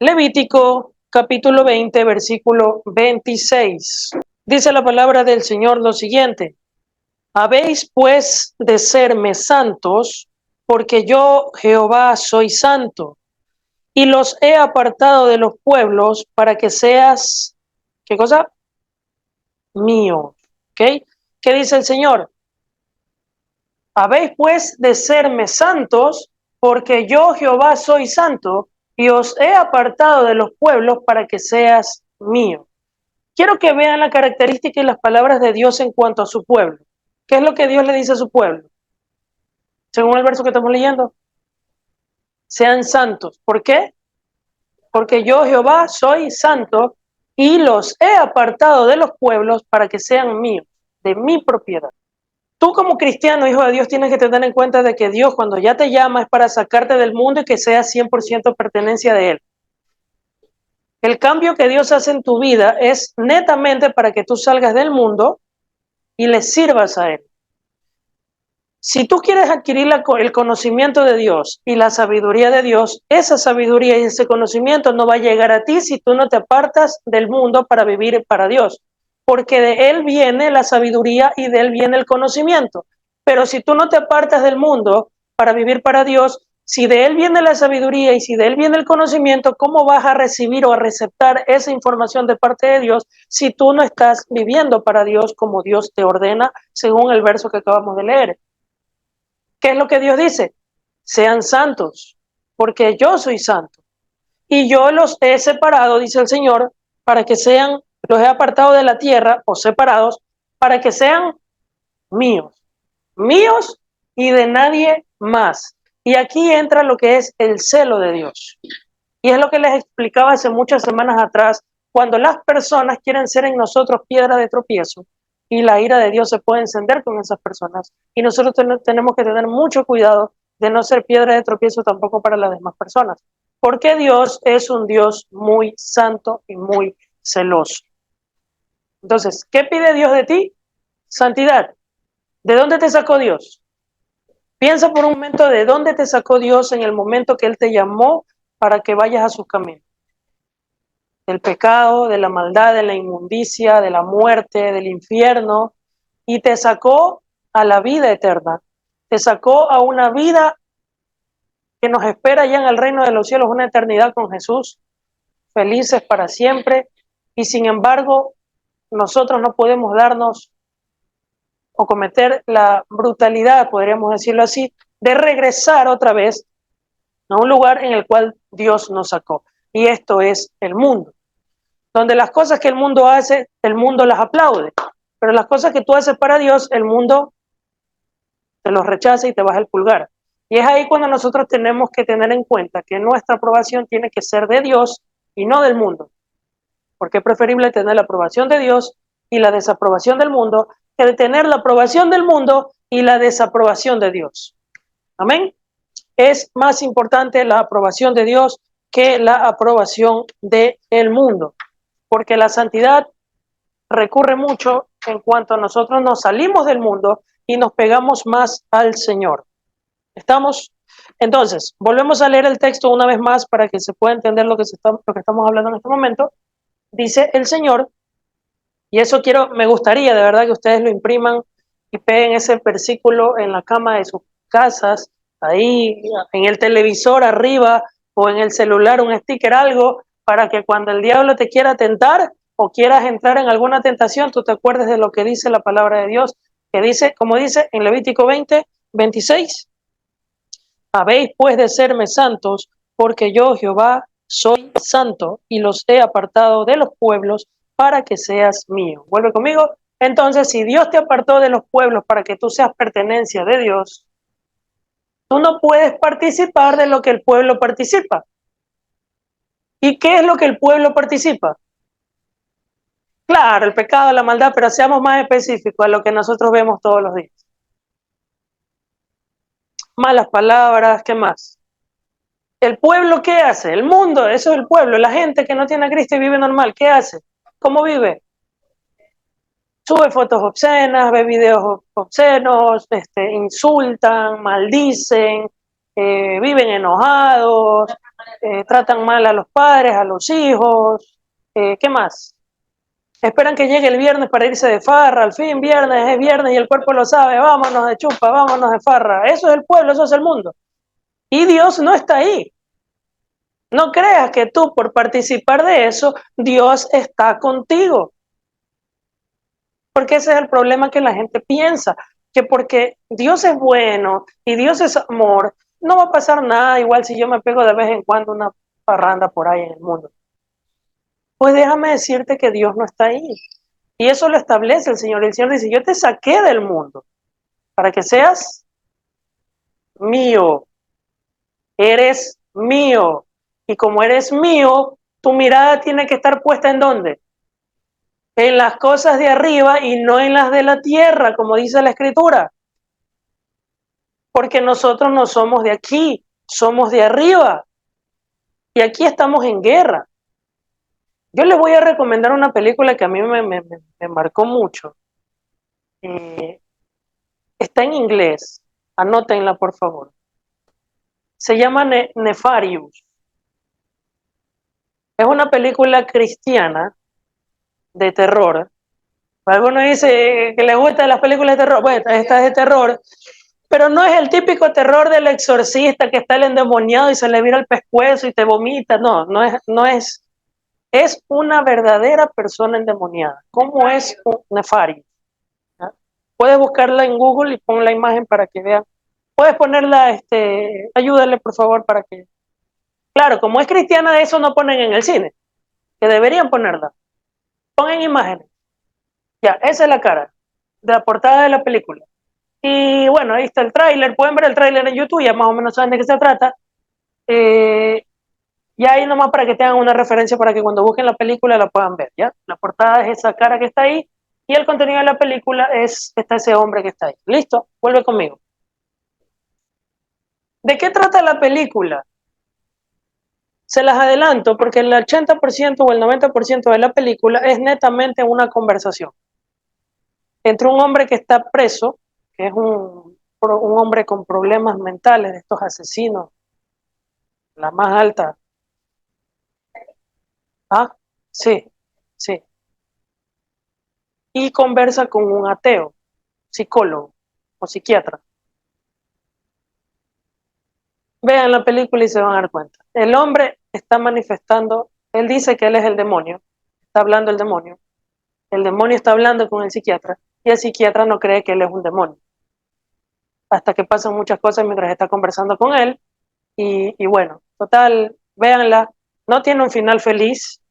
Levítico capítulo 20, versículo 26. Dice la palabra del Señor lo siguiente: habéis pues de serme santos, porque yo Jehová soy santo, y los he apartado de los pueblos para que seas, ¿qué cosa? Mío. ¿Ok? ¿Qué dice el Señor? Habéis pues de serme santos, porque yo Jehová soy santo, y os he apartado de los pueblos para que seas mío. Quiero que vean la característica y las palabras de Dios en cuanto a su pueblo. ¿Qué es lo que Dios le dice a su pueblo? Según el verso que estamos leyendo, sean santos. ¿Por qué? Porque yo Jehová soy santo y los he apartado de los pueblos para que sean míos, de mi propiedad. Tú como cristiano, hijo de Dios, tienes que tener en cuenta de que Dios cuando ya te llama es para sacarte del mundo y que seas 100% pertenencia de Él. El cambio que Dios hace en tu vida es netamente para que tú salgas del mundo y le sirvas a Él. Si tú quieres adquirir el conocimiento de Dios y la sabiduría de Dios, esa sabiduría y ese conocimiento no va a llegar a ti si tú no te apartas del mundo para vivir para Dios, porque de Él viene la sabiduría y de Él viene el conocimiento. Pero si tú no te apartas del mundo para vivir para Dios, si de Él viene la sabiduría y si de Él viene el conocimiento, ¿cómo vas a recibir o a receptar esa información de parte de Dios si tú no estás viviendo para Dios como Dios te ordena, según el verso que acabamos de leer? ¿Qué es lo que Dios dice? Sean santos, porque yo soy santo. Y yo los he separado, dice el Señor, para que sean, los he apartado de la tierra, o separados, para que sean míos. Míos y de nadie más. Y aquí entra lo que es el celo de Dios. Y es lo que les explicaba hace muchas semanas atrás, cuando las personas quieren ser en nosotros piedra de tropiezo y la ira de Dios se puede encender con esas personas. Y nosotros tenemos que tener mucho cuidado de no ser piedra de tropiezo tampoco para las demás personas, porque Dios es un Dios muy santo y muy celoso. Entonces, ¿qué pide Dios de ti? Santidad. ¿De dónde te sacó Dios? Piensa por un momento de dónde te sacó Dios en el momento que Él te llamó para que vayas a sus caminos. Del pecado, de la maldad, de la inmundicia, de la muerte, del infierno, y te sacó a la vida eterna. Te sacó a una vida que nos espera ya en el reino de los cielos, una eternidad con Jesús, felices para siempre, y sin embargo, nosotros no podemos darnos o cometer la brutalidad, podríamos decirlo así, de regresar otra vez a un lugar en el cual Dios nos sacó. Y esto es el mundo, donde las cosas que el mundo hace, el mundo las aplaude, pero las cosas que tú haces para Dios, el mundo te los rechaza y te baja el pulgar. Y es ahí cuando nosotros tenemos que tener en cuenta que nuestra aprobación tiene que ser de Dios y no del mundo, porque es preferible tener la aprobación de Dios y la desaprobación del mundo que de tener la aprobación del mundo y la desaprobación de Dios. Amén. Es más importante la aprobación de Dios que la aprobación del mundo, porque la santidad recurre mucho en cuanto a nosotros nos salimos del mundo y nos pegamos más al Señor. ¿Estamos? Entonces, volvemos a leer el texto una vez más para que se pueda entender lo que estamos hablando en este momento. Dice el Señor, y eso me gustaría de verdad que ustedes lo impriman y peguen ese versículo en la cama de sus casas, ahí en el televisor arriba o en el celular, un sticker, algo, para que cuando el diablo te quiera tentar o quieras entrar en alguna tentación, tú te acuerdes de lo que dice la palabra de Dios, que dice, como dice en Levítico 20, 26, habéis pues de serme santos, porque yo Jehová soy santo y los he apartado de los pueblos para que seas mío. Vuelve conmigo. Entonces, si Dios te apartó de los pueblos para que tú seas pertenencia de Dios, tú no puedes participar de lo que el pueblo participa. ¿Y qué es lo que el pueblo participa? Claro, el pecado, la maldad, pero seamos más específicos a lo que nosotros vemos todos los días. Malas palabras, ¿qué más? ¿El pueblo qué hace? El mundo, eso es el pueblo. La gente que no tiene a Cristo y vive normal, ¿qué hace? ¿Cómo vive? Sube fotos obscenas, ve videos obscenos, insultan, maldicen, viven enojados, tratan mal a los padres, a los hijos, ¿qué más? Esperan que llegue el viernes para irse de farra, al fin viernes es viernes y el cuerpo lo sabe, vámonos de chupa, vámonos de farra. Eso es el pueblo, eso es el mundo. Y Dios no está ahí. No creas que tú por participar de eso, Dios está contigo. Porque ese es el problema que la gente piensa, que porque Dios es bueno y Dios es amor, no va a pasar nada igual si yo me pego de vez en cuando una parranda por ahí en el mundo. Pues déjame decirte que Dios no está ahí. Y eso lo establece el Señor. El Señor dice, yo te saqué del mundo para que seas mío. Eres mío. Y como eres mío, tu mirada tiene que estar puesta ¿en dónde? En las cosas de arriba y no en las de la tierra, como dice la Escritura. Porque nosotros no somos de aquí, somos de arriba. Y aquí estamos en guerra. Yo les voy a recomendar una película que a mí me marcó mucho. Está en inglés. Anótenla, por favor. Se llama Nefarious. Es una película cristiana de terror. Algunos dicen que les gustan las películas de terror. Bueno, esta es de terror, pero no es el típico terror del exorcista que está el endemoniado y se le vira el pescuezo y te vomita. No, no es. Es una verdadera persona endemoniada. ¿Cómo es un nefario? ¿Ah? Puedes buscarla en Google y pon la imagen para que vean. Puedes ponerla, ayúdale por favor para que. Claro, como es cristiana, de eso no ponen en el cine, que deberían ponerla. Ponen imágenes. Ya, esa es la cara de la portada de la película. Y bueno, ahí está el tráiler. Pueden ver el tráiler en YouTube, ya más o menos saben de qué se trata. Y ahí nomás para que tengan una referencia para que cuando busquen la película la puedan ver, ¿ya? La portada es esa cara que está ahí y el contenido de la película está ese hombre que está ahí. ¿Listo? Vuelve conmigo. ¿De qué trata la película? Se las adelanto porque el 80% o el 90% de la película es netamente una conversación entre un hombre que está preso, que es un hombre con problemas mentales, de estos asesinos, la más alta. Ah, sí, sí. Y conversa con un ateo, psicólogo o psiquiatra. Vean la película y se van a dar cuenta. El hombre está manifestando, él dice que él es el demonio, está hablando el demonio está hablando con el psiquiatra y el psiquiatra no cree que él es un demonio. Hasta que pasan muchas cosas mientras está conversando con él y bueno, total, véanla, no tiene un final feliz,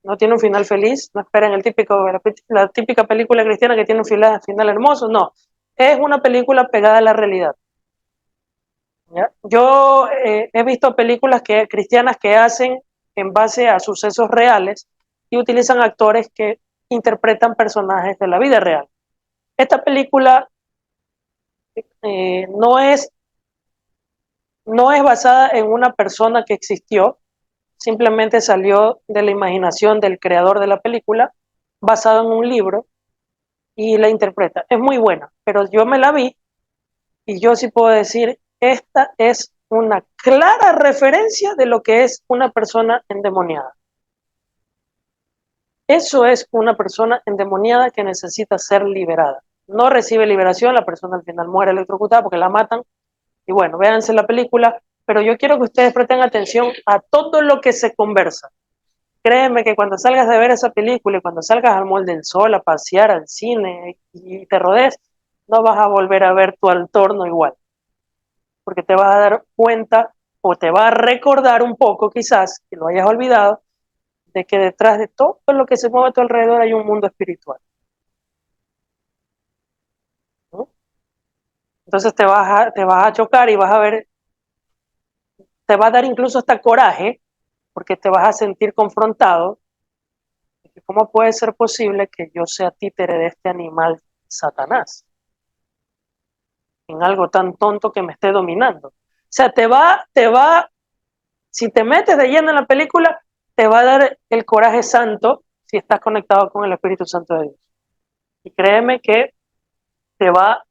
no tiene un final feliz, no esperen la típica película cristiana que tiene un final hermoso, no, es una película pegada a la realidad. ¿Ya? Yo he visto películas cristianas que hacen en base a sucesos reales y utilizan actores que interpretan personajes de la vida real. Esta película no no es basada en una persona que existió, simplemente salió de la imaginación del creador de la película, basado en un libro y la interpreta. Es muy buena, pero yo me la vi y yo sí puedo decir, esta es una clara referencia de lo que es una persona endemoniada. Eso es una persona endemoniada que necesita ser liberada. No recibe liberación, la persona al final muere electrocutada porque la matan. Y bueno, véanse la película, pero yo quiero que ustedes presten atención a todo lo que se conversa. Créeme que cuando salgas de ver esa película y cuando salgas al Mall del Sol a pasear al cine y te rodees, no vas a volver a ver tu entorno igual, porque te vas a dar cuenta o te va a recordar un poco, quizás, que lo hayas olvidado, de que detrás de todo lo que se mueve a tu alrededor hay un mundo espiritual, ¿no? Entonces te vas a chocar y vas a ver, te va a dar incluso hasta coraje, porque te vas a sentir confrontado. ¿Cómo puede ser posible que yo sea títere de este animal Satanás en algo tan tonto que me esté dominando? O sea, si te metes de lleno en la película, te va a dar el coraje santo si estás conectado con el Espíritu Santo de Dios. Y créeme que te va,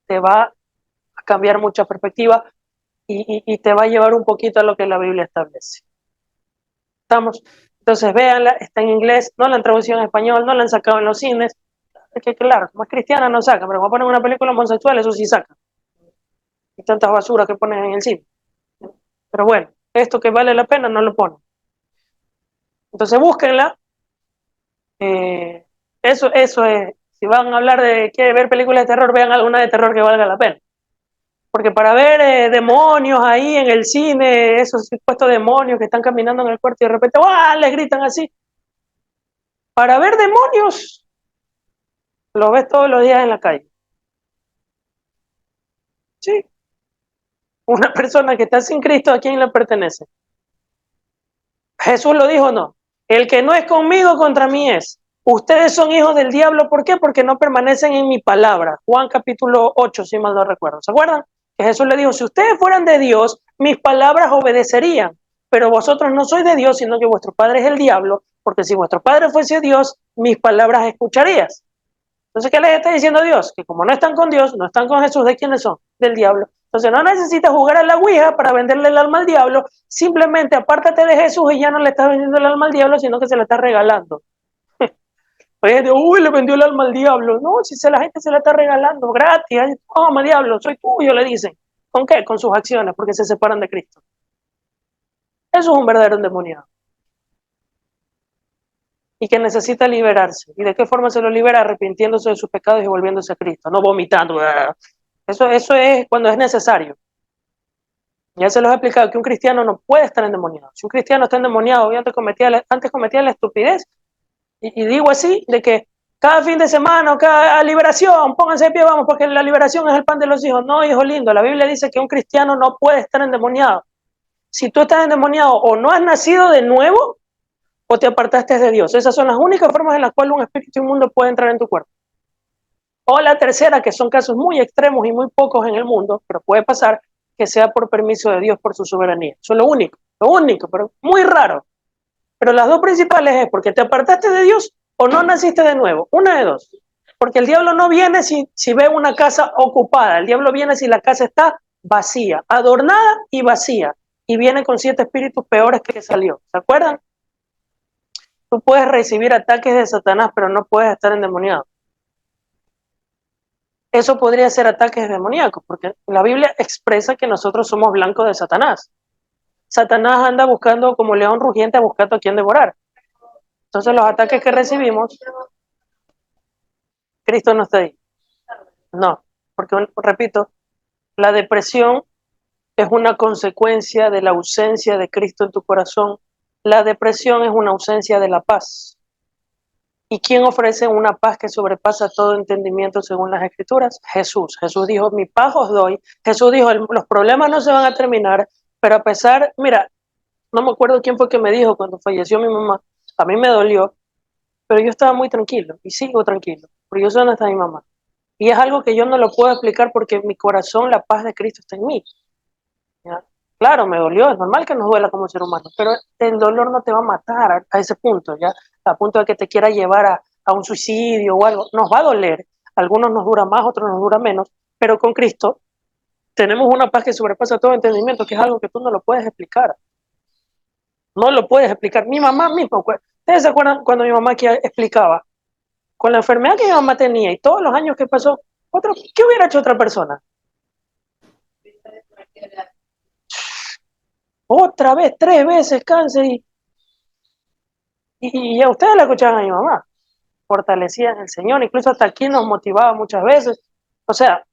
te va a cambiar mucha perspectiva. y te va a llevar un poquito a lo que la Biblia establece. ¿Estamos? Entonces véanla, está en inglés, no la han traducido en español, no la han sacado en los cines. Es que claro, como es cristiana no saca, pero como ponen una película homosexual, eso sí saca. Y tantas basuras que ponen en el cine. Pero bueno, esto que vale la pena no lo ponen. Entonces búsquenla. Eso es, si van a hablar de, quieren ver películas de terror, vean alguna de terror que valga la pena. Porque para ver demonios ahí en el cine, esos supuestos demonios que están caminando en el cuarto y de repente ¡ah! Les gritan así. Para ver demonios, los ves todos los días en la calle. Sí. Una persona que está sin Cristo, ¿a quién le pertenece? Jesús lo dijo, no. El que no es conmigo, contra mí es. Ustedes son hijos del diablo, ¿por qué? Porque no permanecen en mi palabra. Juan capítulo 8, si mal no recuerdo. ¿Se acuerdan? Que Jesús le dijo, si ustedes fueran de Dios, mis palabras obedecerían. Pero vosotros no sois de Dios, sino que vuestro padre es el diablo, porque si vuestro padre fuese Dios, mis palabras escucharías. Entonces, ¿qué les está diciendo Dios? Que como no están con Dios, no están con Jesús, ¿de quiénes son? Del diablo. Entonces, no necesitas jugar a la ouija para venderle el alma al diablo, simplemente apártate de Jesús y ya no le estás vendiendo el alma al diablo, sino que se la estás regalando. Oye, uy, le vendió el alma al diablo. No, si la gente se la está regalando gratis. Toma, diablo, soy tuyo, le dicen. ¿Con qué? Con sus acciones, porque se separan de Cristo. Eso es un verdadero endemoniado. Y que necesita liberarse. ¿Y de qué forma se lo libera? Arrepintiéndose de sus pecados y volviéndose a Cristo, no vomitando. Eso es cuando es necesario. Ya se los he explicado que un cristiano no puede estar endemoniado. Si un cristiano está endemoniado, antes cometía la estupidez, y digo así, de que cada fin de semana o cada liberación, pónganse de pie, vamos, porque la liberación es el pan de los hijos. No, hijo lindo, la Biblia dice que un cristiano no puede estar endemoniado. Si tú estás endemoniado o no has nacido de nuevo o te apartaste de Dios. Esas son las únicas formas en las cuales un espíritu inmundo puede entrar en tu cuerpo. O la tercera, que son casos muy extremos y muy pocos en el mundo, pero puede pasar, que sea por permiso de Dios, por su soberanía. Eso es lo único, pero muy raro. Pero las dos principales es porque te apartaste de Dios o no naciste de nuevo. Una de dos. Porque el diablo no viene si ve una casa ocupada. El diablo viene si la casa está vacía, adornada y vacía. Y viene con 7 espíritus peores que salió. ¿Se acuerdan? Tú puedes recibir ataques de Satanás, pero no puedes estar endemoniado. Eso podría ser ataques demoníacos, porque la Biblia expresa que nosotros somos blancos de Satanás. Satanás anda buscando como león rugiente, buscando a quien devorar. Entonces los ataques que recibimos, Cristo no está ahí. No, porque repito, la depresión es una consecuencia de la ausencia de Cristo en tu corazón. La depresión es una ausencia de la paz. ¿Y quién ofrece una paz que sobrepasa todo entendimiento según las Escrituras? Jesús. Jesús dijo, mi paz os doy. Jesús dijo, los problemas no se van a terminar, pero a pesar, mira, no me acuerdo quién fue que me dijo cuando falleció mi mamá, a mí me dolió, pero yo estaba muy tranquilo y sigo tranquilo, porque yo sé dónde está mi mamá. Y es algo que yo no lo puedo explicar porque en mi corazón la paz de Cristo está en mí. ¿Ya? Claro, me dolió, es normal que nos duela como ser humano, pero el dolor no te va a matar a ese punto, ¿ya? A punto de que te quiera llevar a un suicidio o algo. Nos va a doler, algunos nos dura más, otros nos dura menos, pero con Cristo tenemos una paz que sobrepasa todo entendimiento, que es algo que tú no lo puedes explicar. No lo puedes explicar. Mi mamá misma, ¿ustedes se acuerdan cuando mi mamá aquí explicaba? Con la enfermedad que mi mamá tenía y todos los años que pasó, ¿qué hubiera hecho otra persona? Otra vez, 3 veces cáncer y a ustedes la escuchaban a mi mamá, fortalecía en el Señor, incluso hasta aquí nos motivaba muchas veces. O sea,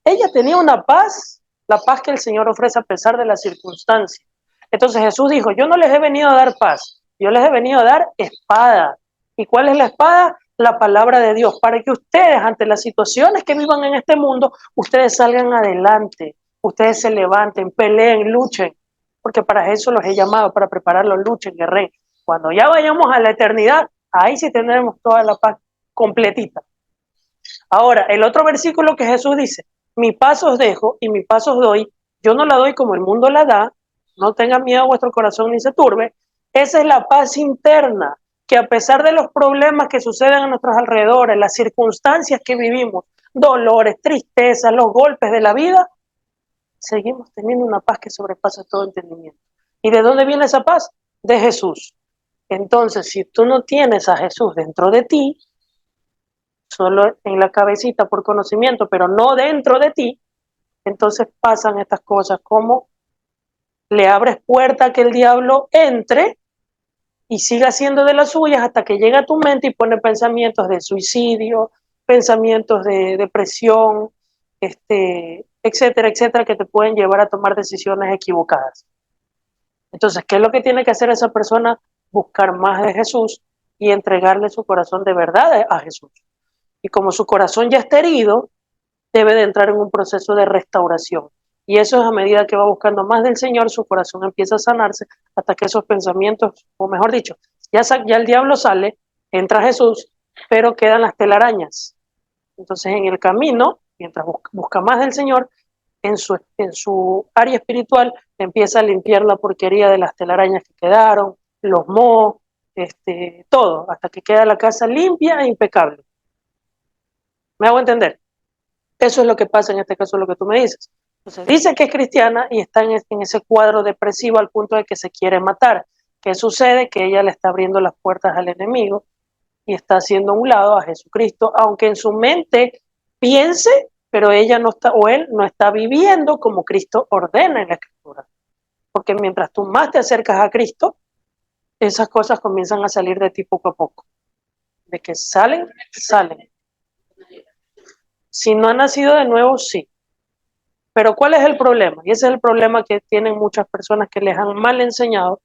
ella tenía una paz, la paz que el Señor ofrece a pesar de las circunstancias. Entonces Jesús dijo, yo no les he venido a dar paz, yo les he venido a dar espada. ¿Y cuál es la espada? La palabra de Dios, para que ustedes ante las situaciones que vivan en este mundo, ustedes salgan adelante, ustedes se levanten, peleen, luchen, porque para eso los he llamado, para prepararlos, luchen, guerreen. Cuando ya vayamos a la eternidad, ahí sí tendremos toda la paz completita. Ahora, el otro versículo que Jesús dice, mi paz os dejo y mi paz os doy, yo no la doy como el mundo la da, no tengan miedo a vuestro corazón ni se turbe, esa es la paz interna, que a pesar de los problemas que suceden a nuestros alrededores, las circunstancias que vivimos, dolores, tristezas, los golpes de la vida, seguimos teniendo una paz que sobrepasa todo entendimiento. ¿Y de dónde viene esa paz? De Jesús. Entonces, si tú no tienes a Jesús dentro de ti, solo en la cabecita por conocimiento, pero no dentro de ti, entonces pasan estas cosas como le abres puerta a que el diablo entre y siga haciendo de las suyas hasta que llega a tu mente y pone pensamientos de suicidio, pensamientos de depresión, etcétera, etcétera, que te pueden llevar a tomar decisiones equivocadas. Entonces, ¿qué es lo que tiene que hacer esa persona? Buscar más de Jesús y entregarle su corazón de verdad a Jesús. Y como su corazón ya está herido, debe de entrar en un proceso de restauración. Y eso es a medida que va buscando más del Señor, su corazón empieza a sanarse hasta que esos pensamientos, o mejor dicho, ya el diablo sale, entra Jesús, pero quedan las telarañas. Entonces en el camino, mientras busca más del Señor, en su área espiritual empieza a limpiar la porquería de las telarañas que quedaron, los mohos, todo, hasta que queda la casa limpia e impecable. ¿Me hago entender? Eso es lo que pasa en este caso, lo que tú me dices. Entonces dice que es cristiana y está en ese cuadro depresivo al punto de que se quiere matar. ¿Qué sucede? Que ella le está abriendo las puertas al enemigo y está haciendo a un lado a Jesucristo, aunque en su mente piense, pero ella no está, o él no está viviendo como Cristo ordena en la Escritura. Porque mientras tú más te acercas a Cristo, esas cosas comienzan a salir de ti poco a poco. De que salen, salen. Si no ha nacido de nuevo, sí. Pero ¿cuál es el problema? Y ese es el problema que tienen muchas personas que les han mal enseñado,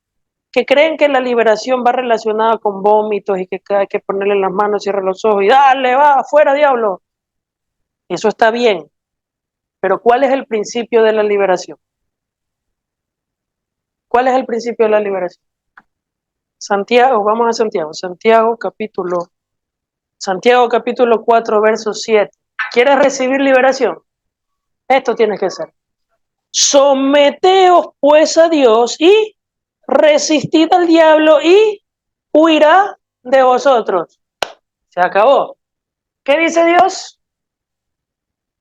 que creen que la liberación va relacionada con vómitos y que hay que ponerle las manos, cierra los ojos y dale, va, afuera, diablo. Eso está bien. Pero ¿cuál es el principio de la liberación? ¿Cuál es el principio de la liberación? Santiago, vamos a Santiago. Santiago capítulo 4, verso 7. ¿Quieres recibir liberación? Esto tienes que hacer. Someteos pues a Dios y resistid al diablo y huirá de vosotros. Se acabó. ¿Qué dice Dios?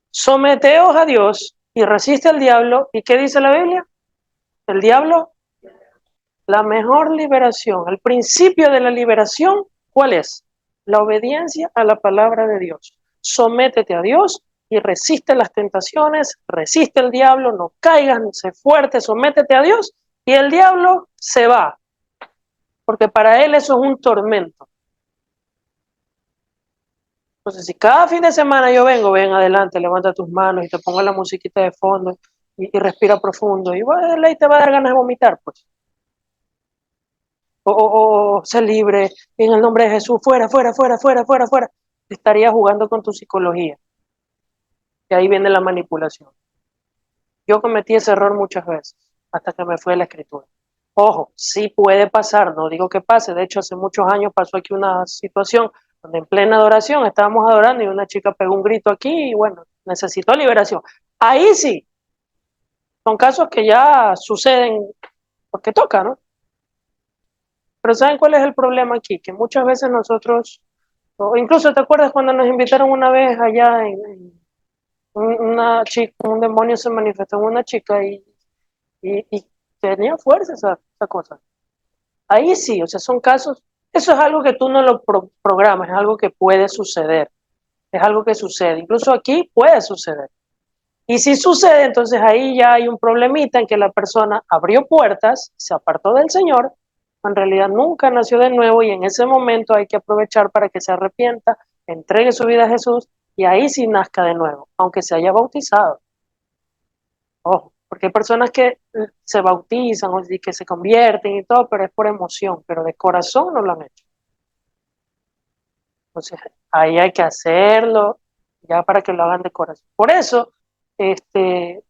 Someteos a Dios y resiste al diablo. ¿Y qué dice la Biblia? El diablo, la mejor liberación, el principio de la liberación, ¿cuál es? La obediencia a la palabra de Dios. Sométete a Dios y resiste las tentaciones, resiste al diablo, no caigas, sé fuerte, sométete a Dios y el diablo se va, porque para él eso es un tormento. Entonces, si cada fin de semana yo vengo, ven adelante, levanta tus manos y te pongo la musiquita de fondo y respira profundo y bueno, ahí te va a dar ganas de vomitar, pues. O sé libre, en el nombre de Jesús, fuera, fuera, fuera, fuera, fuera, fuera. Estaría jugando con tu psicología. Y ahí viene la manipulación. Yo cometí ese error muchas veces, hasta que me fue la escritura. Ojo, sí puede pasar, no digo que pase, de hecho hace muchos años pasó aquí una situación donde en plena adoración estábamos adorando y una chica pegó un grito aquí y bueno, necesitó liberación. Ahí sí, son casos que ya suceden porque toca, ¿no? Pero ¿saben cuál es el problema aquí? Que muchas veces nosotros, o incluso te acuerdas cuando nos invitaron una vez allá una chica, un demonio se manifestó en una chica y tenía fuerza esa cosa. Ahí sí, o sea, son casos, eso es algo que tú no lo programas, es algo que puede suceder, es algo que sucede, incluso aquí puede suceder. Y si sucede, entonces ahí ya hay un problemita en que la persona abrió puertas, se apartó del Señor, en realidad nunca nació de nuevo y en ese momento hay que aprovechar para que se arrepienta, entregue su vida a Jesús y ahí sí nazca de nuevo, aunque se haya bautizado. Ojo, porque hay personas que se bautizan y que se convierten y todo, pero es por emoción, pero de corazón no lo han hecho. Entonces, ahí hay que hacerlo ya para que lo hagan de corazón. Por eso, el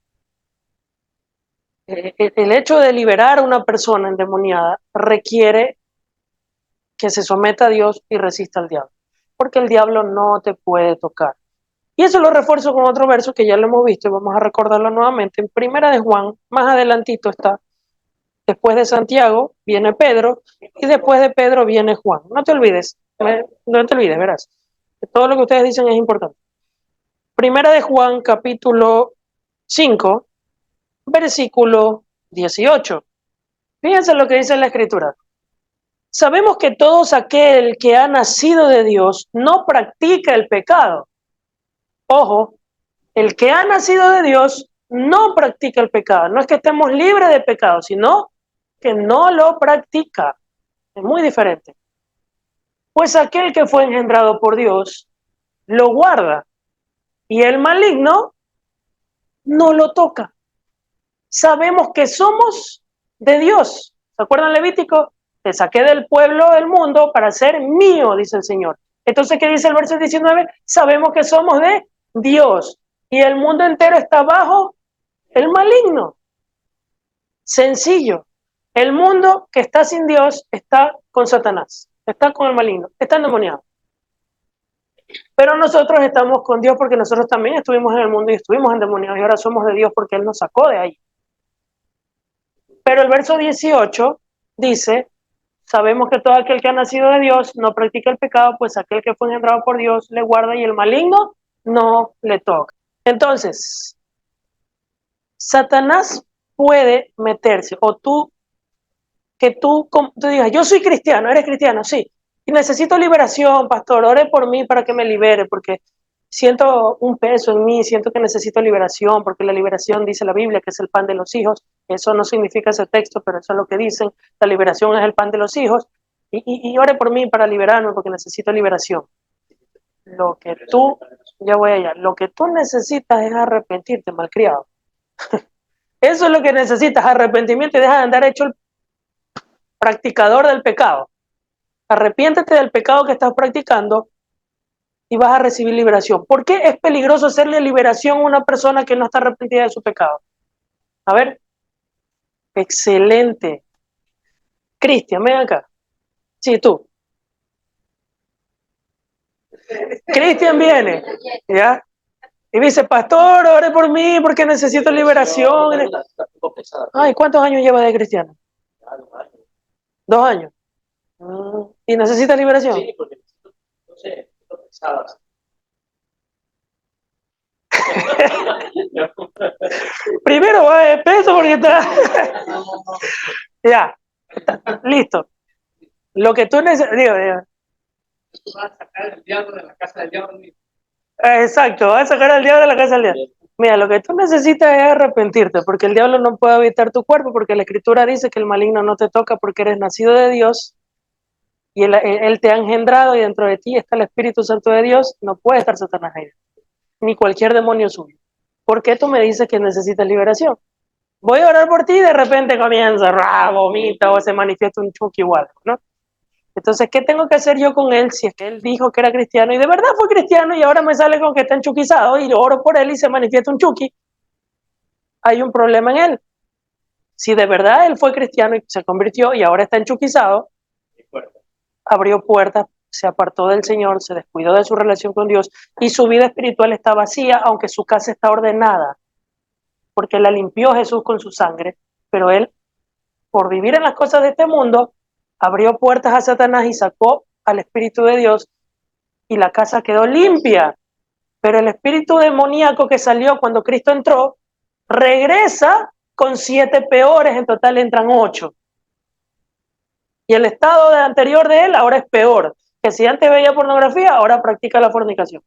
hecho de liberar a una persona endemoniada requiere que se someta a Dios y resista al diablo, porque el diablo no te puede tocar. Y eso lo refuerzo con otro verso que ya lo hemos visto y vamos a recordarlo nuevamente. En Primera de Juan, más adelantito está, después de Santiago viene Pedro y después de Pedro viene Juan. No te olvides, verás. Que todo lo que ustedes dicen es importante. Primera de Juan, capítulo 5, versículo 18. Fíjense lo que dice la Escritura. Sabemos que todo aquel que ha nacido de Dios no practica el pecado. Ojo, el que ha nacido de Dios no practica el pecado. No es que estemos libres de pecado, sino que no lo practica. Es muy diferente. Pues aquel que fue engendrado por Dios lo guarda y el maligno no lo toca. Sabemos que somos de Dios. ¿Se acuerdan Levítico? Te saqué del pueblo del mundo para ser mío, dice el Señor. Entonces, ¿qué dice el verso 19? Sabemos que somos de Dios y el mundo entero está bajo el maligno. Sencillo. El mundo que está sin Dios está con Satanás, está con el maligno, está endemoniado. Pero nosotros estamos con Dios porque nosotros también estuvimos en el mundo y estuvimos endemoniados y ahora somos de Dios porque Él nos sacó de ahí. Pero el verso 18 dice, sabemos que todo aquel que ha nacido de Dios no practica el pecado, pues aquel que fue engendrado por Dios le guarda y el maligno no le toca. Entonces, Satanás puede meterse, o tú digas, yo soy cristiano, eres cristiano, sí, y necesito liberación, pastor, ore por mí para que me libere, porque siento un peso en mí, siento que necesito liberación, porque la liberación dice la Biblia que es el pan de los hijos. Eso no significa ese texto, pero eso es lo que dicen, la liberación es el pan de los hijos, y ore por mí para liberarme, porque necesito liberación. Lo que tú, ya voy allá, lo que tú necesitas es arrepentirte, malcriado. Eso es lo que necesitas, arrepentimiento, y deja de andar hecho el practicador del pecado. Arrepiéntete del pecado que estás practicando y vas a recibir liberación. ¿Por qué es peligroso hacerle liberación a una persona que no está arrepentida de su pecado? A ver, excelente. Cristian, ven acá. Sí, tú. Cristian viene, ¿ya? Y dice, pastor, ore por mí porque necesito liberación. Ay, ¿cuántos años lleva de cristiano? 2 años. ¿Y necesita liberación? Sí, porque no sé, pesadas. Primero va de peso porque está. Ya, listo. Lo que tú necesitas. Vas a sacar el diablo de la casa del diablo. Exacto, vas a sacar al diablo de la casa del diablo. Mira, lo que tú necesitas es arrepentirte, porque el diablo no puede habitar tu cuerpo, porque la Escritura dice que el maligno no te toca porque eres nacido de Dios y él te ha engendrado y dentro de ti está el Espíritu Santo de Dios. No puede estar Satanás ahí, ni cualquier demonio suyo. ¿Por qué tú me dices que necesitas liberación? Voy a orar por ti y de repente comienza, vomita o se manifiesta un chuki igual, ¿no? Entonces, ¿qué tengo que hacer yo con él si es que él dijo que era cristiano y de verdad fue cristiano y ahora me sale con que está enchuquizado y oro por él y se manifiesta un chuki? Hay un problema en él. Si de verdad él fue cristiano y se convirtió y ahora está enchuquizado, abrió puertas, se apartó del Señor, se descuidó de su relación con Dios y su vida espiritual está vacía, aunque su casa está ordenada, porque la limpió Jesús con su sangre, pero él, por vivir en las cosas de este mundo, abrió puertas a Satanás y sacó al Espíritu de Dios y la casa quedó limpia. Pero el espíritu demoníaco que salió cuando Cristo entró, regresa con 7 peores, en total entran 8. Y el estado anterior de él ahora es peor, que si antes veía pornografía, ahora practica la fornicación.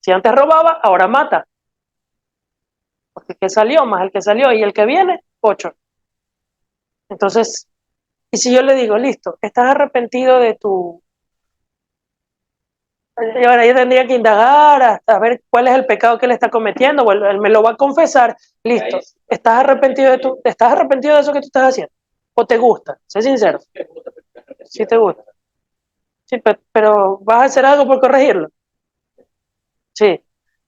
Si antes robaba, ahora mata. Porque el que salió más el que salió y el que viene, 8. Entonces, y si yo le digo, listo, estás arrepentido de tu... Y ahora yo tendría que indagar hasta ver cuál es el pecado que él está cometiendo, o él me lo va a confesar, listo, ¿estás arrepentido de eso que tú estás haciendo? ¿O te gusta? Sé sincero. Sí te gusta. Sí, pero ¿vas a hacer algo por corregirlo? Sí.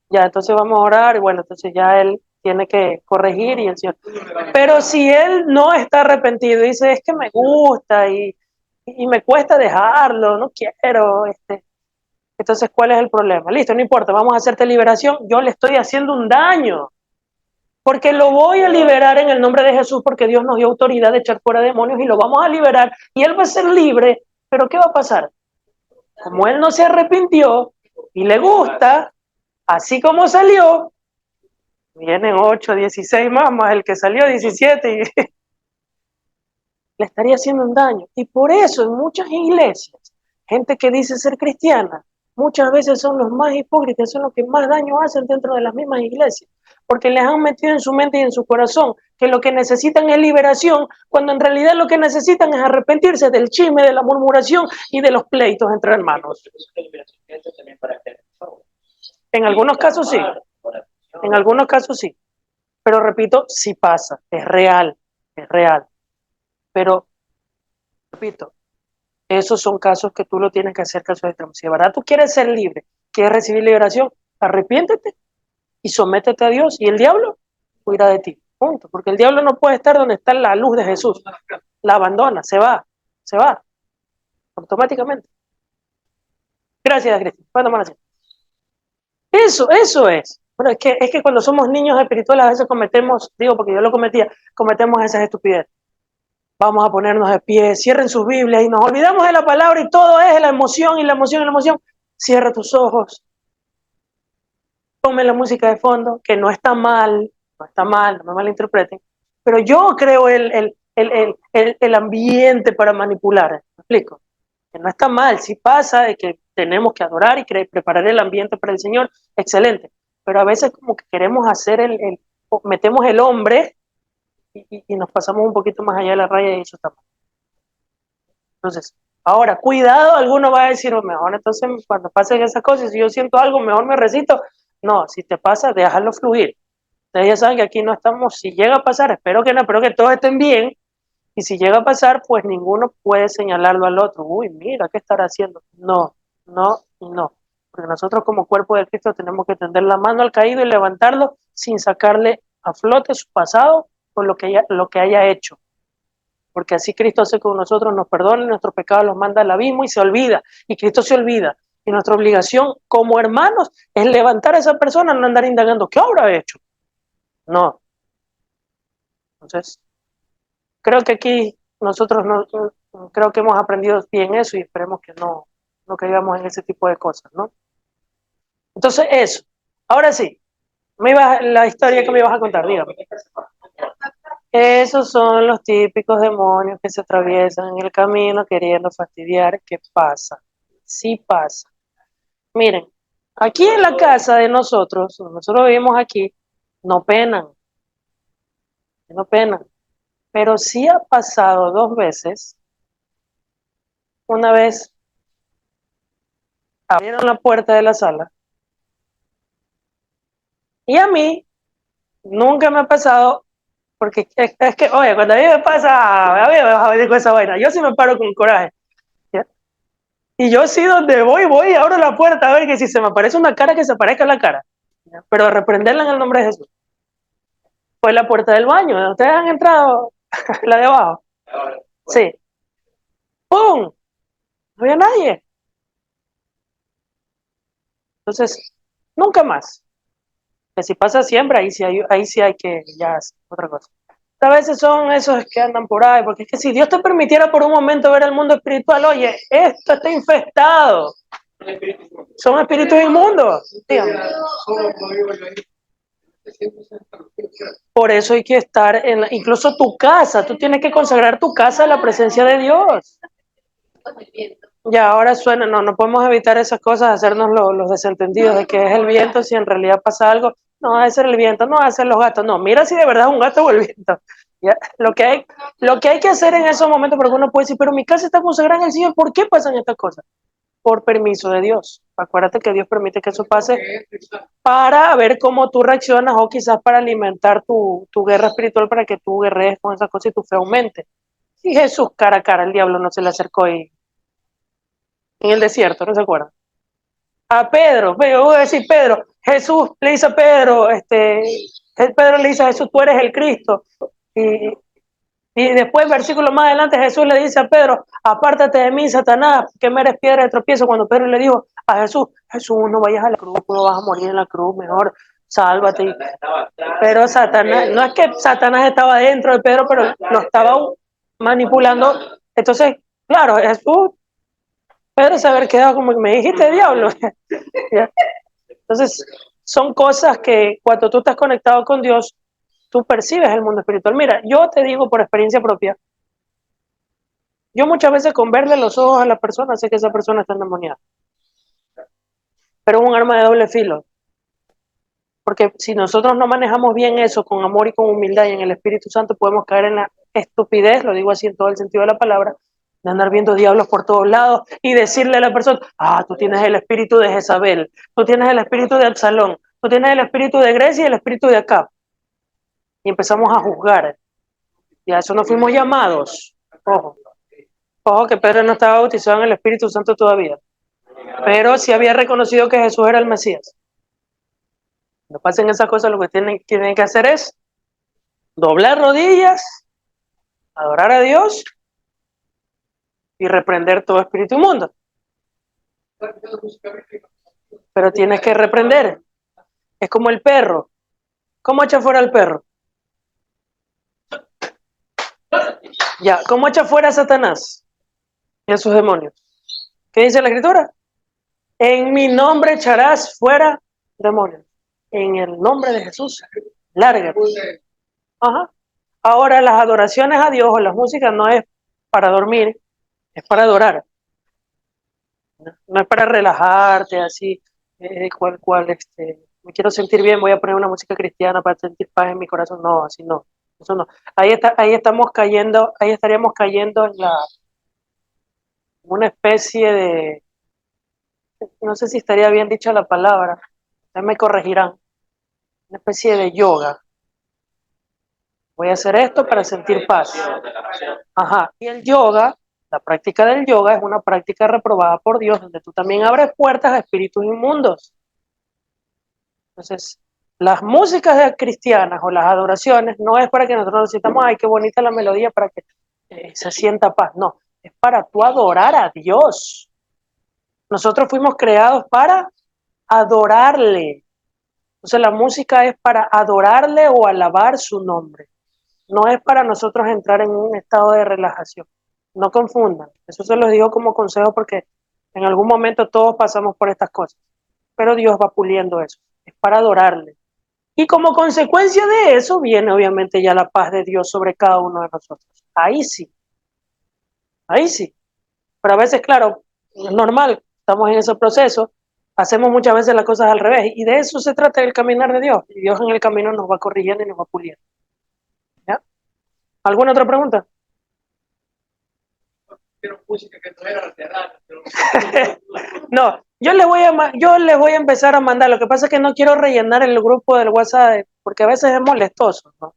Ya, entonces vamos a orar y bueno, entonces ya él tiene que corregir y el Señor. Pero si él no está arrepentido y dice, es que me gusta y me cuesta dejarlo, no quiero, entonces, ¿cuál es el problema? Listo, no importa, vamos a hacerte liberación. Yo le estoy haciendo un daño, porque lo voy a liberar en el nombre de Jesús, porque Dios nos dio autoridad de echar fuera demonios y lo vamos a liberar y él va a ser libre. Pero ¿qué va a pasar? Como él no se arrepintió y le gusta, así como salió, Vienen 8, 16 más el que salió 17 y le estaría haciendo un daño. Y por eso en muchas iglesias, gente que dice ser cristiana, muchas veces son los más hipócritas, son los que más daño hacen dentro de las mismas iglesias, porque les han metido en su mente y en su corazón que lo que necesitan es liberación, cuando en realidad lo que necesitan es arrepentirse del chisme, de la murmuración y de los pleitos entre hermanos. En algunos casos sí, en algunos casos sí, pero repito, sí pasa, es real, pero repito, esos son casos que tú lo tienes que hacer caso de extremo. Si de verdad tú quieres ser libre, quieres recibir liberación, arrepiéntete y sométete a Dios y el diablo huirá de ti. Punto. Porque el diablo no puede estar donde está la luz de Jesús. La abandona, se va automáticamente. Gracias, Cristian. Puedes tomar así. Eso es. Bueno, es que cuando somos niños espirituales a veces cometemos, digo porque yo lo cometía, cometemos esas estupideces. Vamos a ponernos de pie, cierren sus Biblias y nos olvidamos de la palabra y todo es la emoción y la emoción y la emoción. Cierra tus ojos, ponme la música de fondo, que no está mal, no me malinterpreten, pero yo creo el ambiente para manipular, ¿me explico? Que no está mal, sí pasa de que tenemos que adorar y preparar el ambiente para el Señor, excelente, pero a veces como que queremos hacer metemos el hombre y nos pasamos un poquito más allá de la raya y eso está mal. Entonces, ahora, cuidado, alguno va a decir, o mejor entonces cuando pasen esas cosas, si yo siento algo, mejor me recito. No, si te pasa, déjalo fluir. Ustedes ya saben que aquí no estamos, si llega a pasar, espero que no, espero que todos estén bien, y si llega a pasar, pues ninguno puede señalarlo al otro. Uy, mira, ¿qué estará haciendo? No, no y no. Porque nosotros como cuerpo de Cristo tenemos que tender la mano al caído y levantarlo sin sacarle a flote su pasado por lo que haya hecho. Porque así Cristo hace con nosotros, nos perdona, nuestros pecados los manda al abismo y se olvida. Y Cristo se olvida. Y nuestra obligación como hermanos es levantar a esa persona, no andar indagando, ¿qué habrá hecho? No. Entonces, creo que aquí nosotros creo que hemos aprendido bien eso y esperemos que no caigamos en ese tipo de cosas, ¿no? Entonces, eso. Ahora sí, la historia que me ibas a contar, dígame. Esos son los típicos demonios que se atraviesan en el camino queriendo fastidiar. ¿Qué pasa? Sí pasa. Miren, aquí en la casa de nosotros vivimos aquí, no penan, no penan. Pero sí ha pasado 2 veces. Una vez abrieron la puerta de la sala y a mí nunca me ha pasado, porque es que, oye, cuando a mí me pasa, a mí me vas a venir con esa vaina, yo sí me paro con coraje, ¿ya? Y yo sí donde voy y abro la puerta a ver que si se me aparece una cara, que se aparezca la cara, ¿ya? Pero a reprenderla en el nombre de Jesús. Fue la puerta del baño, ustedes han entrado, la de abajo, sí, ¡pum! No había nadie. Entonces, nunca más. Que si pasa siempre, ahí sí hay que ya hacer otra cosa. A veces son esos que andan por ahí, porque es que si Dios te permitiera por un momento ver el mundo espiritual, oye, esto está infestado. Son espíritus inmundos. Dígame. Por eso hay que estar incluso tu casa, tú tienes que consagrar tu casa a la presencia de Dios. Ya ahora suena, no podemos evitar esas cosas, hacernos los desentendidos de que es el viento, si en realidad pasa algo, no va a ser el viento, no va a ser los gatos, no, mira si de verdad es un gato o el viento. ¿Ya? Lo que hay que hacer en esos momentos, porque uno puede decir, pero mi casa está consagrada en el Señor, ¿por qué pasan estas cosas? Por permiso de Dios. Acuérdate que Dios permite que eso pase para ver cómo tú reaccionas o quizás para alimentar tu guerra espiritual para que tú guerrees con esas cosas y tu fe aumente. Y Jesús cara a cara, el diablo no se le acercó y en el desierto, ¿no se acuerdan? A Pedro, yo voy a decir Pedro, Jesús le dice a Pedro, Pedro le dice a Jesús, tú eres el Cristo. Y, y después, versículo más adelante, Jesús le dice a Pedro, apártate de mí, Satanás, que me eres piedra de tropiezo. Cuando Pedro le dijo a Jesús, Jesús, no vayas a la cruz, no vas a morir en la cruz, mejor sálvate. Pero Satanás, no es que Satanás estaba dentro de Pedro, pero lo estaba manipulando. Entonces, claro, Jesús, Pedro se haber quedado como que me dijiste, diablo. Entonces, son cosas que cuando tú estás conectado con Dios, tú percibes el mundo espiritual. Mira, yo te digo por experiencia propia, yo muchas veces con verle los ojos a la persona sé que esa persona está endemoniada, pero es un arma de doble filo, porque si nosotros no manejamos bien eso con amor y con humildad y en el Espíritu Santo, podemos caer en la estupidez, lo digo así en todo el sentido de la palabra, de andar viendo diablos por todos lados y decirle a la persona, tú tienes el espíritu de Jezabel, tú tienes el espíritu de Absalón, tú tienes el espíritu de Grecia y el espíritu de Acab. Y empezamos a juzgar. Y a eso no fuimos llamados. Ojo, ojo que Pedro no estaba bautizado en el Espíritu Santo todavía, pero sí había reconocido que Jesús era el Mesías. No pasen esas cosas, lo que tienen que hacer es doblar rodillas, adorar a Dios y reprender todo espíritu inmundo. Pero tienes que reprender. Es como el perro. ¿Cómo echa fuera al perro? Ya, ¿cómo echa fuera a Satanás y a sus demonios? ¿Qué dice la Escritura? En mi nombre echarás fuera demonios. En el nombre de Jesús, lárgate. Ajá. Ahora, las adoraciones a Dios o las músicas no es para dormir, es para adorar. No es para relajarte así, me quiero sentir bien, voy a poner una música cristiana para sentir paz en mi corazón. No, así no. Eso no. Ahí estamos cayendo, ahí estaríamos cayendo en una especie de, no sé si estaría bien dicha la palabra, ya me corregirán, una especie de yoga. Voy a hacer esto para sentir paz. Ajá. Y el yoga, la práctica del yoga es una práctica reprobada por Dios, donde tú también abres puertas a espíritus inmundos. Entonces, las músicas cristianas o las adoraciones no es para que nosotros nos sintamos, ay, qué bonita la melodía para que se sienta paz. No, es para tú adorar a Dios. Nosotros fuimos creados para adorarle. Entonces, la música es para adorarle o alabar su nombre. No es para nosotros entrar en un estado de relajación. No confundan. Eso se los digo como consejo porque en algún momento todos pasamos por estas cosas. Pero Dios va puliendo eso. Es para adorarle. Y como consecuencia de eso viene obviamente ya la paz de Dios sobre cada uno de nosotros. Ahí sí, ahí sí. Pero a veces, claro, es normal, estamos en ese proceso, hacemos muchas veces las cosas al revés. Y de eso se trata el caminar de Dios. Y Dios en el camino nos va corrigiendo y nos va puliendo. ¿Ya? ¿Alguna otra pregunta? No, yo les voy a empezar a mandar. Lo que pasa es que no quiero rellenar el grupo del WhatsApp porque a veces es molestoso, ¿no?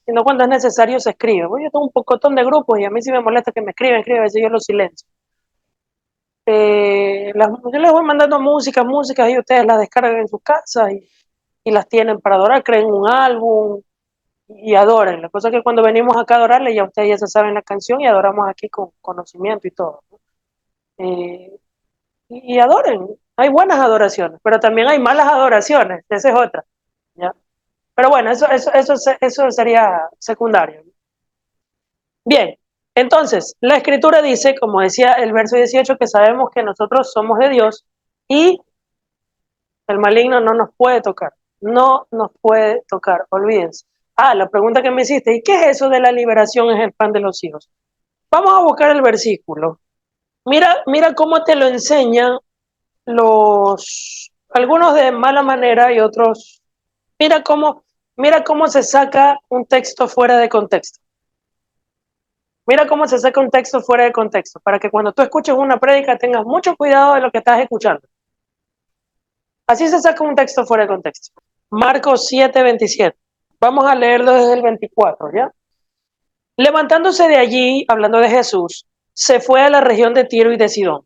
Sino cuando es necesario se escribe. Bueno, yo tengo un pocotón de grupos y a mí sí me molesta que me escriben, a veces yo los silencio. Yo les voy mandando músicas y ustedes las descargan en sus casas y las tienen para adorar, creen un álbum y adoren. La cosa es que cuando venimos acá a adorarle ya ustedes ya se saben la canción y adoramos aquí con conocimiento y todo, ¿no? Eh, y adoren. Hay buenas adoraciones, pero también hay malas adoraciones, esa es otra, ¿ya? Pero bueno, eso sería secundario. Bien, entonces, la escritura dice, como decía el verso 18, que sabemos que nosotros somos de Dios y el maligno no nos puede tocar, no nos puede tocar, olvídense. La pregunta que me hiciste, ¿y qué es eso de la liberación es el pan de los hijos? Vamos a buscar el versículo. Mira cómo te lo enseñan algunos de mala manera y otros, mira mira cómo se saca un texto fuera de contexto. Mira cómo se saca un texto fuera de contexto, para que cuando tú escuches una prédica tengas mucho cuidado de lo que estás escuchando. Así se saca un texto fuera de contexto. Marcos 7:27. Vamos a leerlo desde el 24, ¿ya? Levantándose de allí, hablando de Jesús, se fue a la región de Tiro y de Sidón.